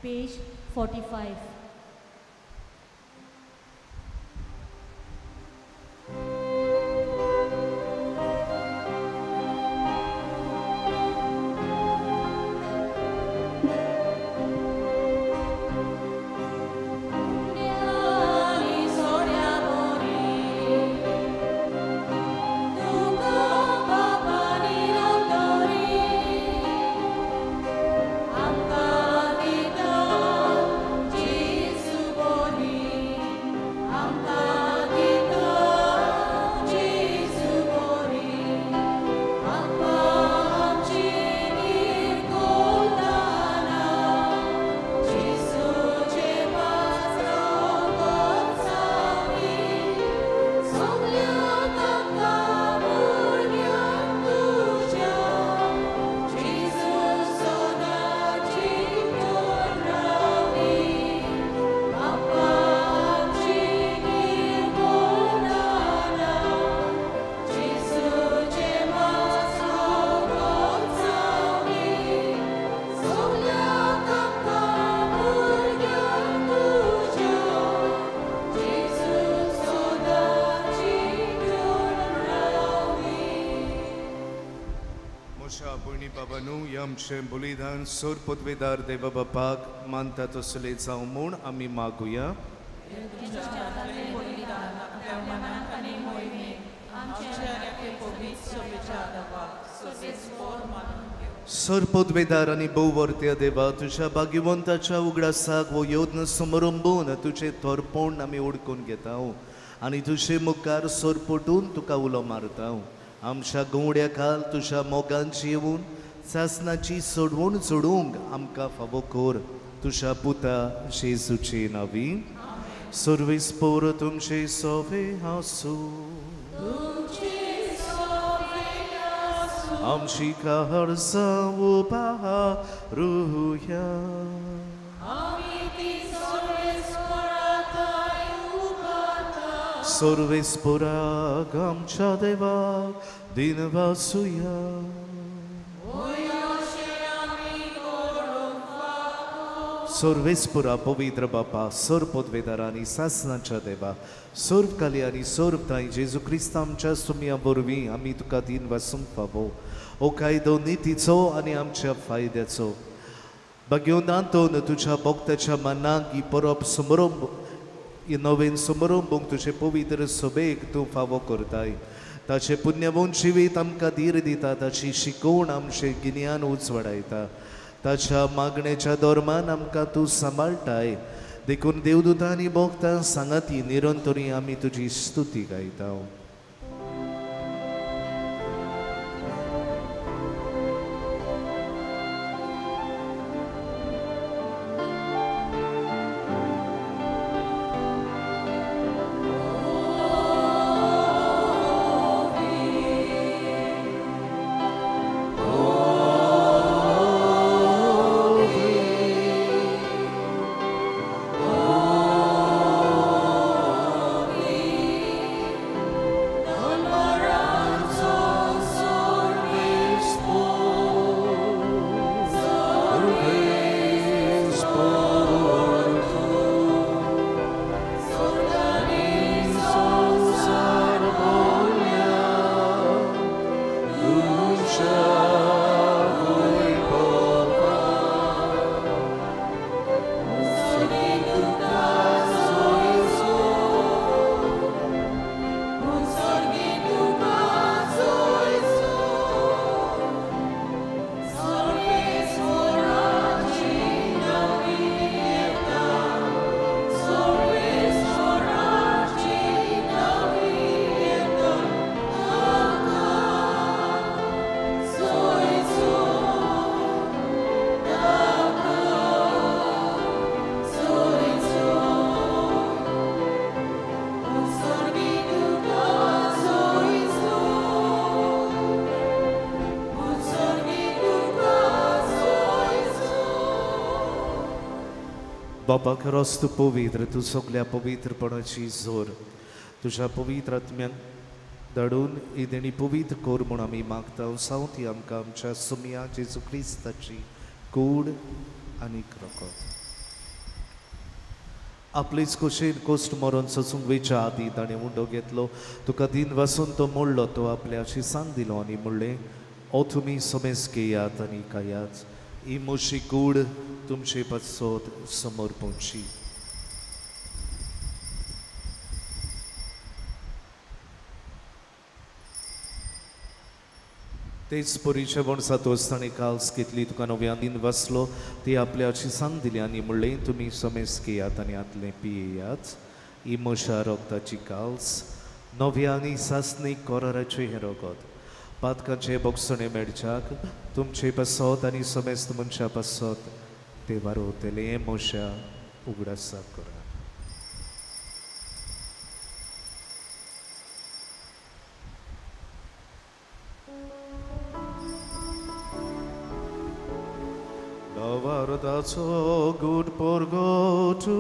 page 45. आमचे बलिदान सोर पदवेदार देवा बापाक मानता तसले जावं म्हूण आमी मागुया. सोर पदवेदार आनी भोववर्त्या देवा, तुज्या भाग्यवंताच्या उगडासाक वो योद्न समारंभून तुजें तोरपण आमी ओडकून घेता आनी तुजे मुखार सोर पटून तुका उलो मारता. आमच्या गवड्या काल तुज्या मोगांची येवून सासनाची सोडवण सोडूंक आमकां फावो कोर. तुज्या पुता जेजूचे नांवी. सर्वेस्पोर तुमचे सोवे आसूं. आमची काळजां उबारुया. सर्वेस्पोराक आमच्या देवाक दिनवासुया. सर्वेस्पुरा पवित्र बापा, सर्व पदवेदारांनी सासनाच्या देवा, सर्व काली आनी सर्व ताई जेजू क्रिस्त आमच्या सुमया वरवीं आमी तुका दिन वासूंक फावो. हो कायदो नितीचो आनी आमच्या फायद्याचो. Bagiondanton tucia boktacia managi porop sumrum i nowin sumrumbung tuझे पवित्र सोबेक तू फावो करताय ताचे पुण्यवून जिवीत आमकां धीर दिता ताची शिकवण आमचे गिन्यान उंच वाडयता ताच्या मागणेच्या दोरमान आमकां तू सांबाळटाय देखून देवदूतां आनी भोगतां सांगाती निरंतरी आमी तुजी स्तुती गायता बापा खरोच तू पवित्र तू सगळ्या पवित्रपणाची जोर तुझ्या पवित्र आत्म्यान धाडून ही देणी पवित्र कोर म्हूण आमी मागता सावती आमकां आमच्या सुमया जेजू क्रिस्ताची कूड आनी रगत आपलीच कुशीन कोस्ट मरून ससूंक वेच्या आदी ताणें उंडो घेतलो तुका दिन वासून तो मोडलो तो आपल्याची सांग दिलो आनी म्हणलें ओ तुमी समेज घेयात आनी खायात ही मोशी कूड तुमचे पसोत समोर पोवची तेच पोरीच्या वणसात वस्ताणी काल्स घेतली तुका नव्यान दिन वसलो ती आपल्याची सांग दिली आनी म्हणलें तुमी समेज घेयात आनी आतलें पियेयात ही मोशा रोगताची काल्स नव्या आनी सासणीक कोराराचें हें रगत पातकांचे बोगसणे मेळच्याक तुमचे पसोत आनी समेस्त मनशा पसोत ते वारोतले मोशा उगडासा करा Lavardaco good porgotuja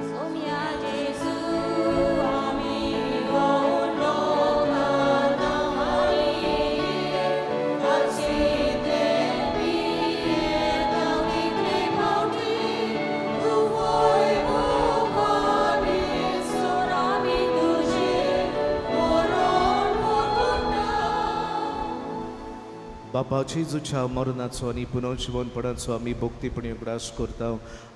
Somia Jesu amigo loka बापाची जुच्या मरणाचो आनी पुनर्जीवनपणाचो आमी भोक्तीपणी उगडास करता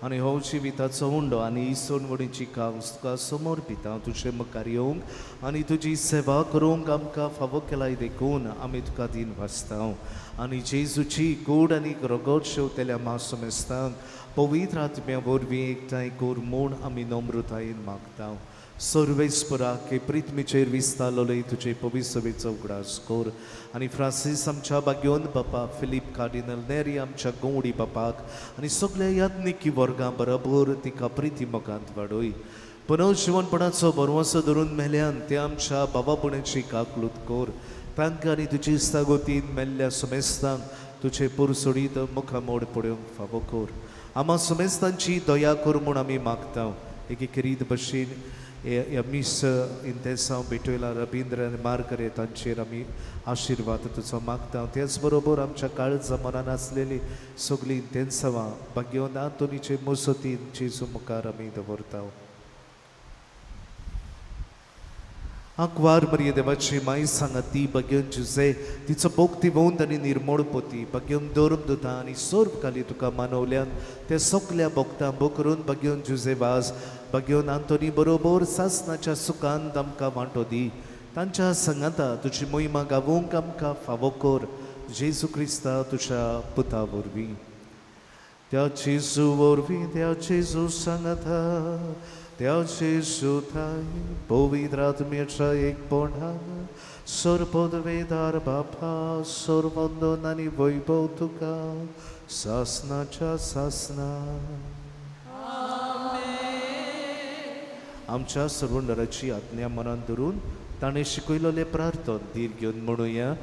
आनी हो जिविताचो उंडो आनी इसवणवडीची कांस तुका समोर पिता तुजे मुखार येवंक आनी तुजी सेवा करूंक आमकां फावो केलाय देखून आमी तुका दिन वाचता आनी जेजूची कूड आनी रगत शेवतेल्या महासमेस्तांक पवित्र आत्म्या वरवीं एकठांय कोर म्हूण आमी नम्रतायेन मागता सर्वेस्परा के प्रितमेचेर विस्तारलोले तुजे पवित्रवेचो उगडास कोर आनी फ्रांसीस आमच्या बागयोन बापा फिलीप कार्डिनल नेरी आमच्या गवडी बापाक आनी सगळ्या याज्ञिकी वर्गां बरोबर तिका प्रिती मोगांत वाडोय पुनर्जीवनपणाचो बरवंसो धरून मेल्यान ते आमच्या बाबापणाची काकलूत कोर तांकां आनी तुजी इस्तागोतीन मेल्ल्या समेस्तांक तुजे पुरसोडीत मुखामोड पडोवंक फावो कोर आमा समेस्तांची दया कर म्हूण आमी मागता एके querido भशेन ह्या मिस इंतेसांव भेटयला रबींद्र आनी मारकरे तांचेर आमी आशिर्वाद तुजो मागता त्याच बरोबर आमच्या काळजा मनान आसलेली सगळीं इंतेसांवां भाग्यवान आंतोनीचे मसतीन जेजू मुखार आमी दवरता आंकवार मरिये देवाची माई सांगती बगेन जुजे तिचो बोगती वोंद आनी निर्मळ पोती बगेन दोरम दुता आनी सोर्ब काली तुका मानवल्यान ते सगल्या बोगतां बो करून बगेन जुजे वाज बगेन आंतोनी बरोबर सासनाच्या सुखान आमकां वांटो दी तांच्या संगाता तुजी मोहिमा गावूंक आमकां फावो कर जेजू क्रिस्ता तुज्या पुता वरवीं त्या जेजू वरवीं त्या जेजू सांगाता त्या जेजू थाय पवित्र आत्म्याच्या एकपणान सर्वपदवेदार बापा सर्ववंदन आनी वैभव तुका सासनाच्या सासना आमच्या सर्वंडराची आज्ञा मनान धरून ताणें शिकयलोले प्रार्थन धीर घेवन म्हणुया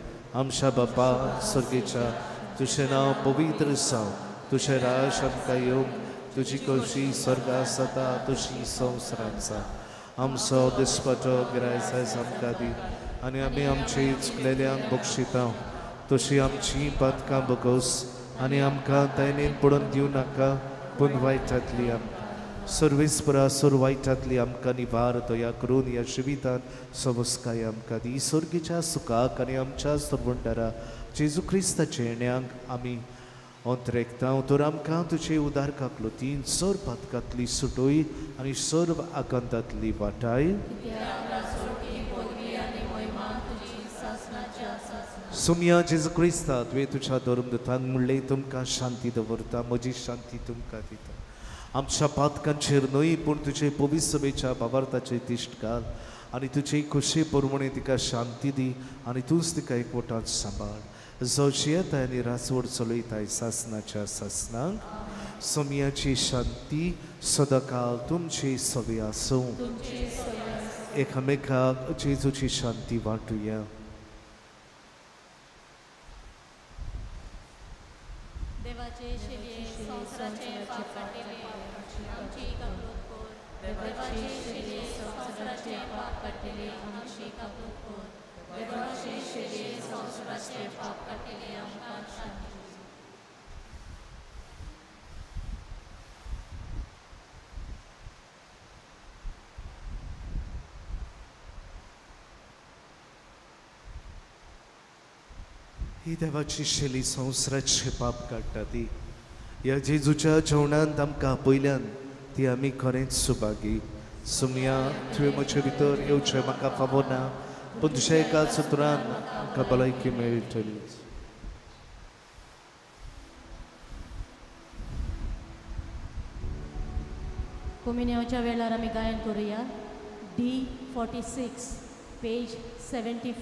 आमच्या बापा सर्गेच्या तुझें नांव पवित्र जावं तुझें राज आमकां येवंक तुजी कशी स्वर्गांत जाता तशी संवसारांत जाता आमचो दिसपाचो गिरायस आयज आमकां दी आनी आमी आमचे चुकलेल्यांक बक्षिता तशी आमची पातकां बगोस आनी आमकां तायनेन पडून दिवं नाका पूण वायटांतली आमकां सर्वेस्परा सोर वायटांतली आमकां निवार दया करून ह्या जिवितांत सवस्काय आमकां दी सर्गेच्या सुखाक आनी आमच्या सर्वंडारा जेजू क्रिस्ताचे येण्याक आमी अंतरेकता तर आमकां तुजे उदार काकलोतीन सर पातकांतली सुटोय आनी सर्व आकांतांतली वाटाय सुमया जेजू क्रिस्ता तुवें तुज्या धर्मदूतांक म्हणलें तुमकां शांती दवरता म्हजी शांती तुमकां दिता आमच्या पातकांचेर न्हय पूण तुजे पवित्र सभेच्या भावार्थाचेर दिश्ट घाल आनी तुजे खुशी परमणे तिका शांती दी आनी तूंच तिका एकवटांत सांबाळ जो जियेताय आनी रासवड चलयताय सासनाच्या सासनाक सोमयाची शांती सदांकाळ तुमची सवे आसूं एकामेकाक जेजूची शांती वांटुया देवाचे शिवे संवसाराचे पाप काटिले आमची काकूट कोर देवाचे शिवे संवसाराचे पाप काटिले आमची काकूट कोर देवाचे शिवे संवसाराचे पाप काटिले आमकां शांती ही देवाची शेली संवसाराचे पाप काडटा ती ह्या जेजूच्या जेवणांत आमकां आपयल्यान ती आमी खरेंच सुभागी सुमया तुवें म्हजे भितर येवचें म्हाका फावो ना पूण तुज्या एका सुत्रान म्हाका भलायकी मेळटली कम्युनियनच्या वेळार आमी गायन करुया D46 पेज 74 ी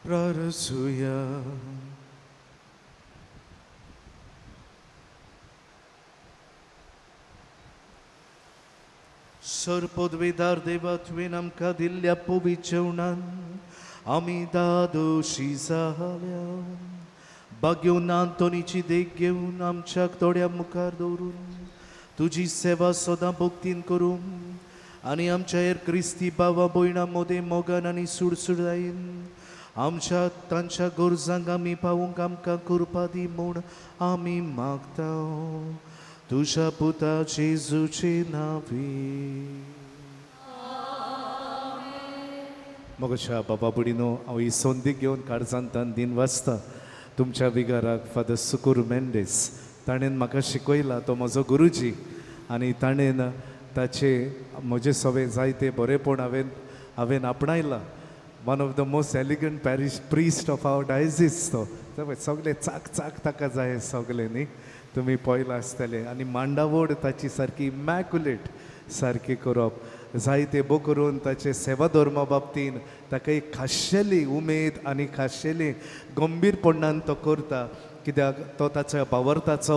प्रार्थूया. सरपदवेदार देवा तुवें आमकां दिल्ल्या पवित्र जेवणान आमी दादोशी जाल्या. भाग्योन आंतोनीची देख घेवन आमच्याक दोळ्या मुखार दवरून तुजी सेवा सदां भक्तीन करूं आनी आमच्या हेर क्रिस्ती भावा भयणां मोदें मोगान आनी सुडसुडायेन आमच्या तांच्या गरजांक आमी पावूंक आमकां कृपा दी म्हूण आमी मागता. तुझ्या पुता जेजूचे नांवी. मोगाच्या बाबा बुडीनो हांव ही संदी घेवन काळजांतान दिन वाचता. तुमच्या विगाराक फादर सुकूर मेंडेस ताणें म्हाका शिकयला, तो म्हजो गुरुजी, आनी ताणें ताचे म्हजे सगळे जायते बरेपण हांवें आपणायला. One of the most elegant parish priest of our diocese तो सगळे चाक चाक ताका जाय सगळे न्ही. तुमी पळयलां आसतलें. आनी मांडावड ताची सारकी इमॅक्युलेट सारकी करप. जायते बो करून ताचे सेवा धर्मा बाबतीन ताका एक खाशेली उमेद आनी खाशेली गंभीरपणान तो करता. कित्याक तो ताच्या भावार्थाचो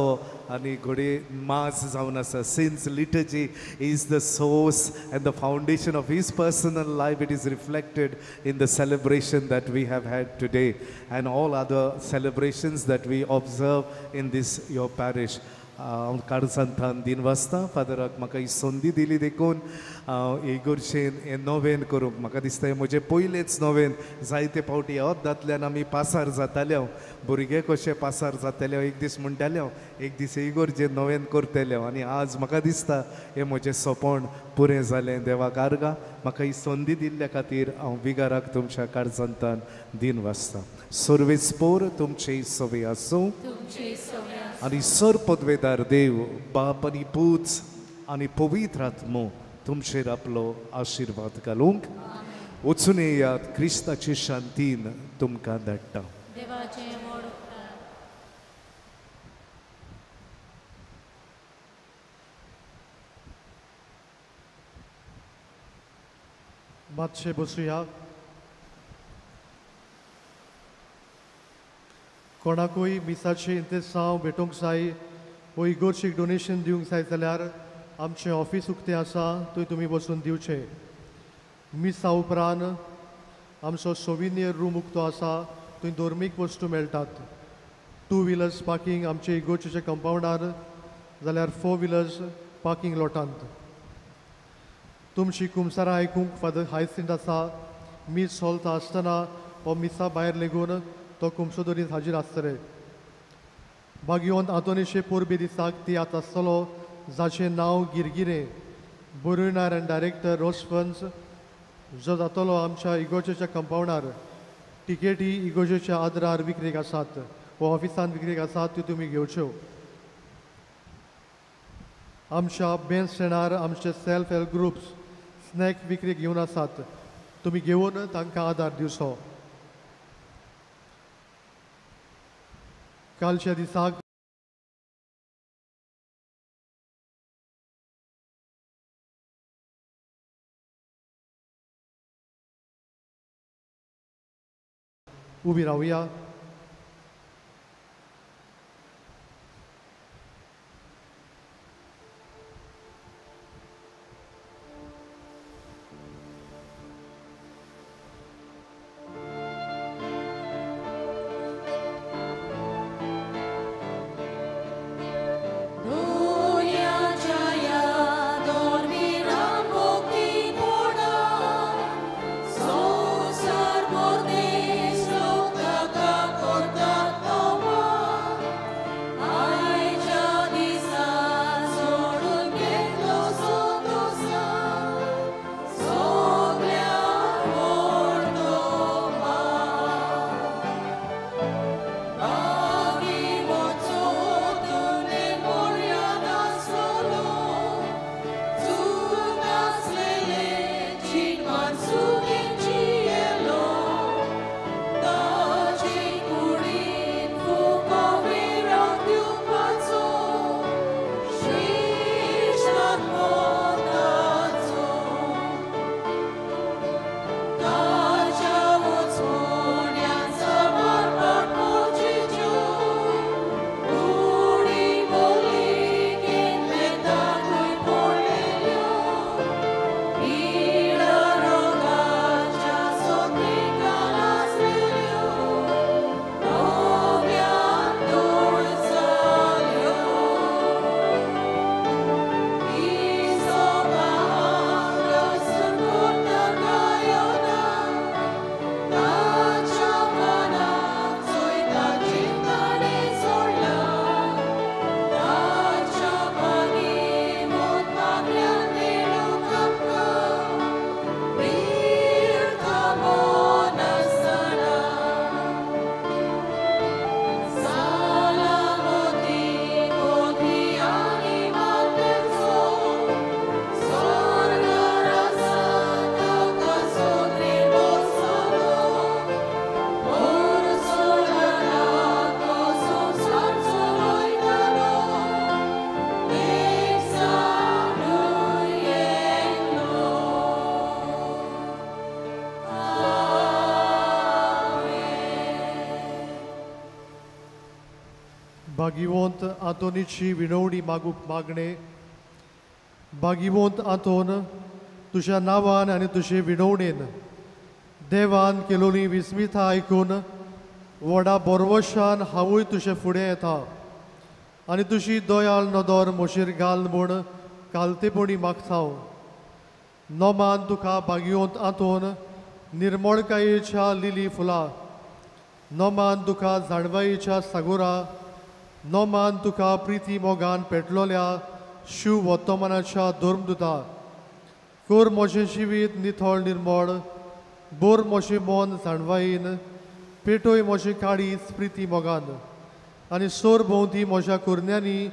आनी घोडये माज जावन आसा. Since liturgy is the source and the foundation of his personal life. It is reflected in the celebration that we have had today and all other celebrations that we observe in these your parish. हांव काळजांतान दिन वाचता. फादराक म्हाका ही संदी दिली देखून इगोर्जेन हें नोवेन करूंक म्हाका दिसता हें म्हजें पयलेंच नोवेन. जायते फावटी ह्याच दांतल्यान आमी पासार जाताले. हांव भुरगे कशे पासार जाताले एक दीस म्हणटाले हांव एक दीस इगोर्जेन नोवेन करतले आनी आज म्हाका दिसता हें म्हजें सोपण पुरें जालें. देवाक आर्गा. म्हाका ही संदी दिल्ल्या खातीर हांव विगाराक तुमच्या काळजांतान दिन वाचता. सर्वेस्पोर तुमचे सवे आसूं आनी सरपदवेदार देव बाप आनी पूत आनी पवित्र आत्मो तुमचेर आपलो आशिर्वाद घालूंक. वचून येयात. क्रिस्ताचे शांतीन तुमकां धाडटा. देवाचे व्हड उपकार. मातशे बसुया. कोणाकूय मिसाचे इंतजाम भेटोवंक जाय वो इगोर्जेक डोनेशन दिवंक जाय जाल्यार आमचें ऑफिस उक्तें आसा, थंय तुमी बसून दिवचें. मिसा उपरांत आमचो सोविनियर रूम उक्तो आसा, थंय धर्मीक वस्तू मेळटात. 2 व्हिलर्स पार्किंग आमचे इगोर्जेच्या कंपाउंडार जाल्यार 4 व्हिलर्स पार्किंग लॉटांत. तुमची कुमसारां आयकूंक फादर हायसिंट आसा. मीस चलता आसतना हो मिसा भायर लेगून तो कुमसोदरीत हाजीर आसतले. भाग्यवंत आंतोनीचे पोरबे दिसाक तियात आसतलो जाचें नांव गिरगिरे. बरोयणार आनी डायरेक्टर रोस फंड्स जो जातलो आमच्या इगोर्जेच्या कंपाउंडार. टिकेटी इगोर्जेच्या आदारार विक्रेक आसात वो ऑफिसान विक्रेक आसात त्यो तुमी घेवच्यो. आमच्या बेंच स्टँडार आमचे सेल्फ हेल्प ग्रुप्स स्नॅक विक्रेक घेवन आसात. तुमी घेवन तांकां आदार दिवचो. कालच्या दिसाक उबी रावया. Sangar भागिवंत आंतोनीची विनवणी मागणे. भागिवंत आंतोन, तुझ्या नांवान आनी तुजे विनवणेन देवान केलोली विस्मितां आयकून व्हडा बोरवोशान हांवूय तुजे फुडें येता आनी तुजी दयाळ नदर म्हजेर घाल म्हूण कालतेपणी मागता. नोमान तुका भागिवंत आंतोन निर्मळकायेच्या लिली फुलां, नोमान तुका जाणवायेच्या सागोरा, नोमान तुका प्रिती मोगान पेटलोल्या शिव वर्तमानाच्या धर्मदुता. कोर म्हजें जिवीत नितळ निर्मळ, बोर म्हजें मन जाणवायेन, पेटोय म्हजें काळीज प्रिती मोगान आनी सोर भोंवती म्हज्या कुरण्यांनी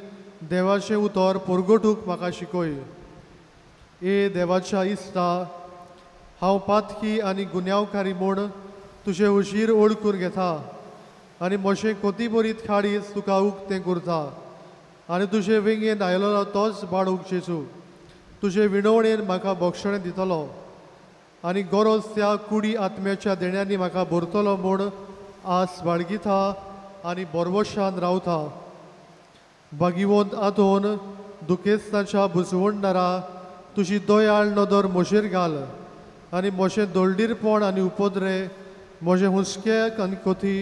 देवाचें उतर परगटूंक म्हाका शिकय. ए देवाच्या इश्टा, हांव पातकी आनी गुन्यांवकारी म्हूण तुजें उशीर ओळखून घेता आनी म्हजें कोतीबरीत काळीज तुका उक्तें करता आनी तुजे विंगेन आयलोलो तोच बाळूक जेजू तुजे विनवणेन म्हाका भक्षण दितलो आनी गरज त्या कुडी आत्म्याच्या देण्यांनी म्हाका भरतलो म्हूण आस बाळगिता आनी बोरवोशान रावता. भागिवंत आंतोन दुखेस्ताच्या बुजवणदारा तुजी दयाळ नदर म्हजेर घाल आनी म्हजें दोळडीरपण आनी उपद्रे, म्हजे हुस्क्याक आनी कोथी,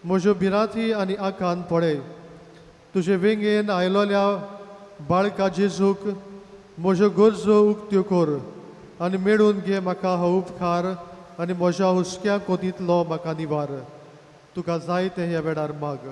म्हज्यो भिरांती आनी आंकान पडय. तुजे वेंगेन आयलोल्या बाळका जेजूक म्हज्यो गरजो उक्त्यो कर आनी मेळून घे म्हाका हो उपकार आनी म्हज्या हुस्क्या कोतींतलो म्हाका निवार. तुका जाय तें ह्या वेळार माग.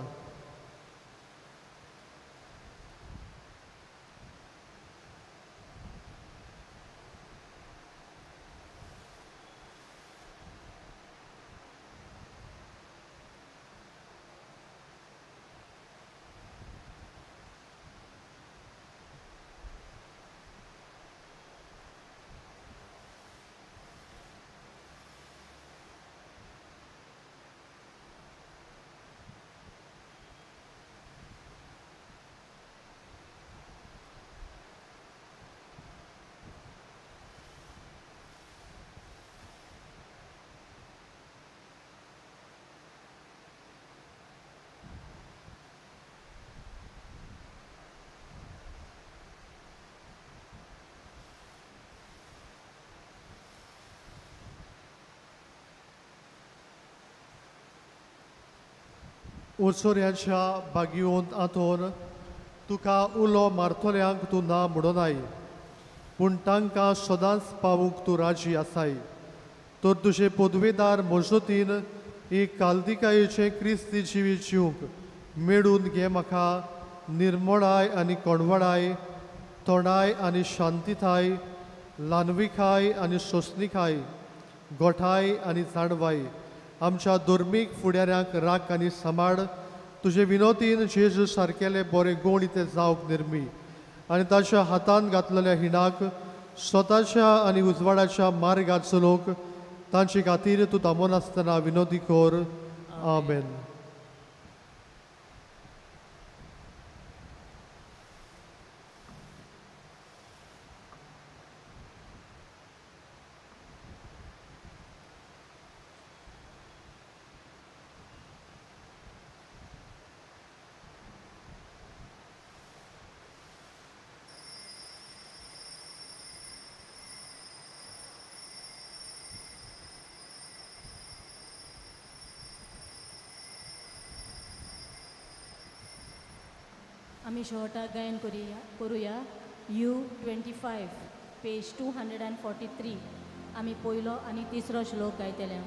ओचोऱ्याच्या भागिवंत आंतोन तुका उलो मारतल्यांक तूं ना म्हणनाय, पूण तांकां सदांच पावूंक तूं राजी आसाय. तर तुजे पदवेदार मजतीन एक काल्तिकायेचें क्रिस्ती जिवीत जिवंक मेळून घे म्हाका निर्मळाय आनी कोणवडाय, तोंडाय आनी शांतीताय, ल्हानविकाय आनी सोंसणिकाय, गोठाय आनी जाणवाय आमच्या धर्मीक फुडाऱ्यांक राख आनी सांबाळ. तुजे विनोतीन जेजू सारकेले बरे गूण ते जावंक निर्मी आनी ताच्या हातान घातलेल्या हिणाक स्वताच्या आनी उजवाडाच्या मार्गात चलोवंक तांचे खातीर तूं थांबून आसतना विनोदी कर. आमेन. आमी शॉर्टाक गायन करुया U25 पेज 243. आमी पयलो आनी तिसरो श्लोक गायतले.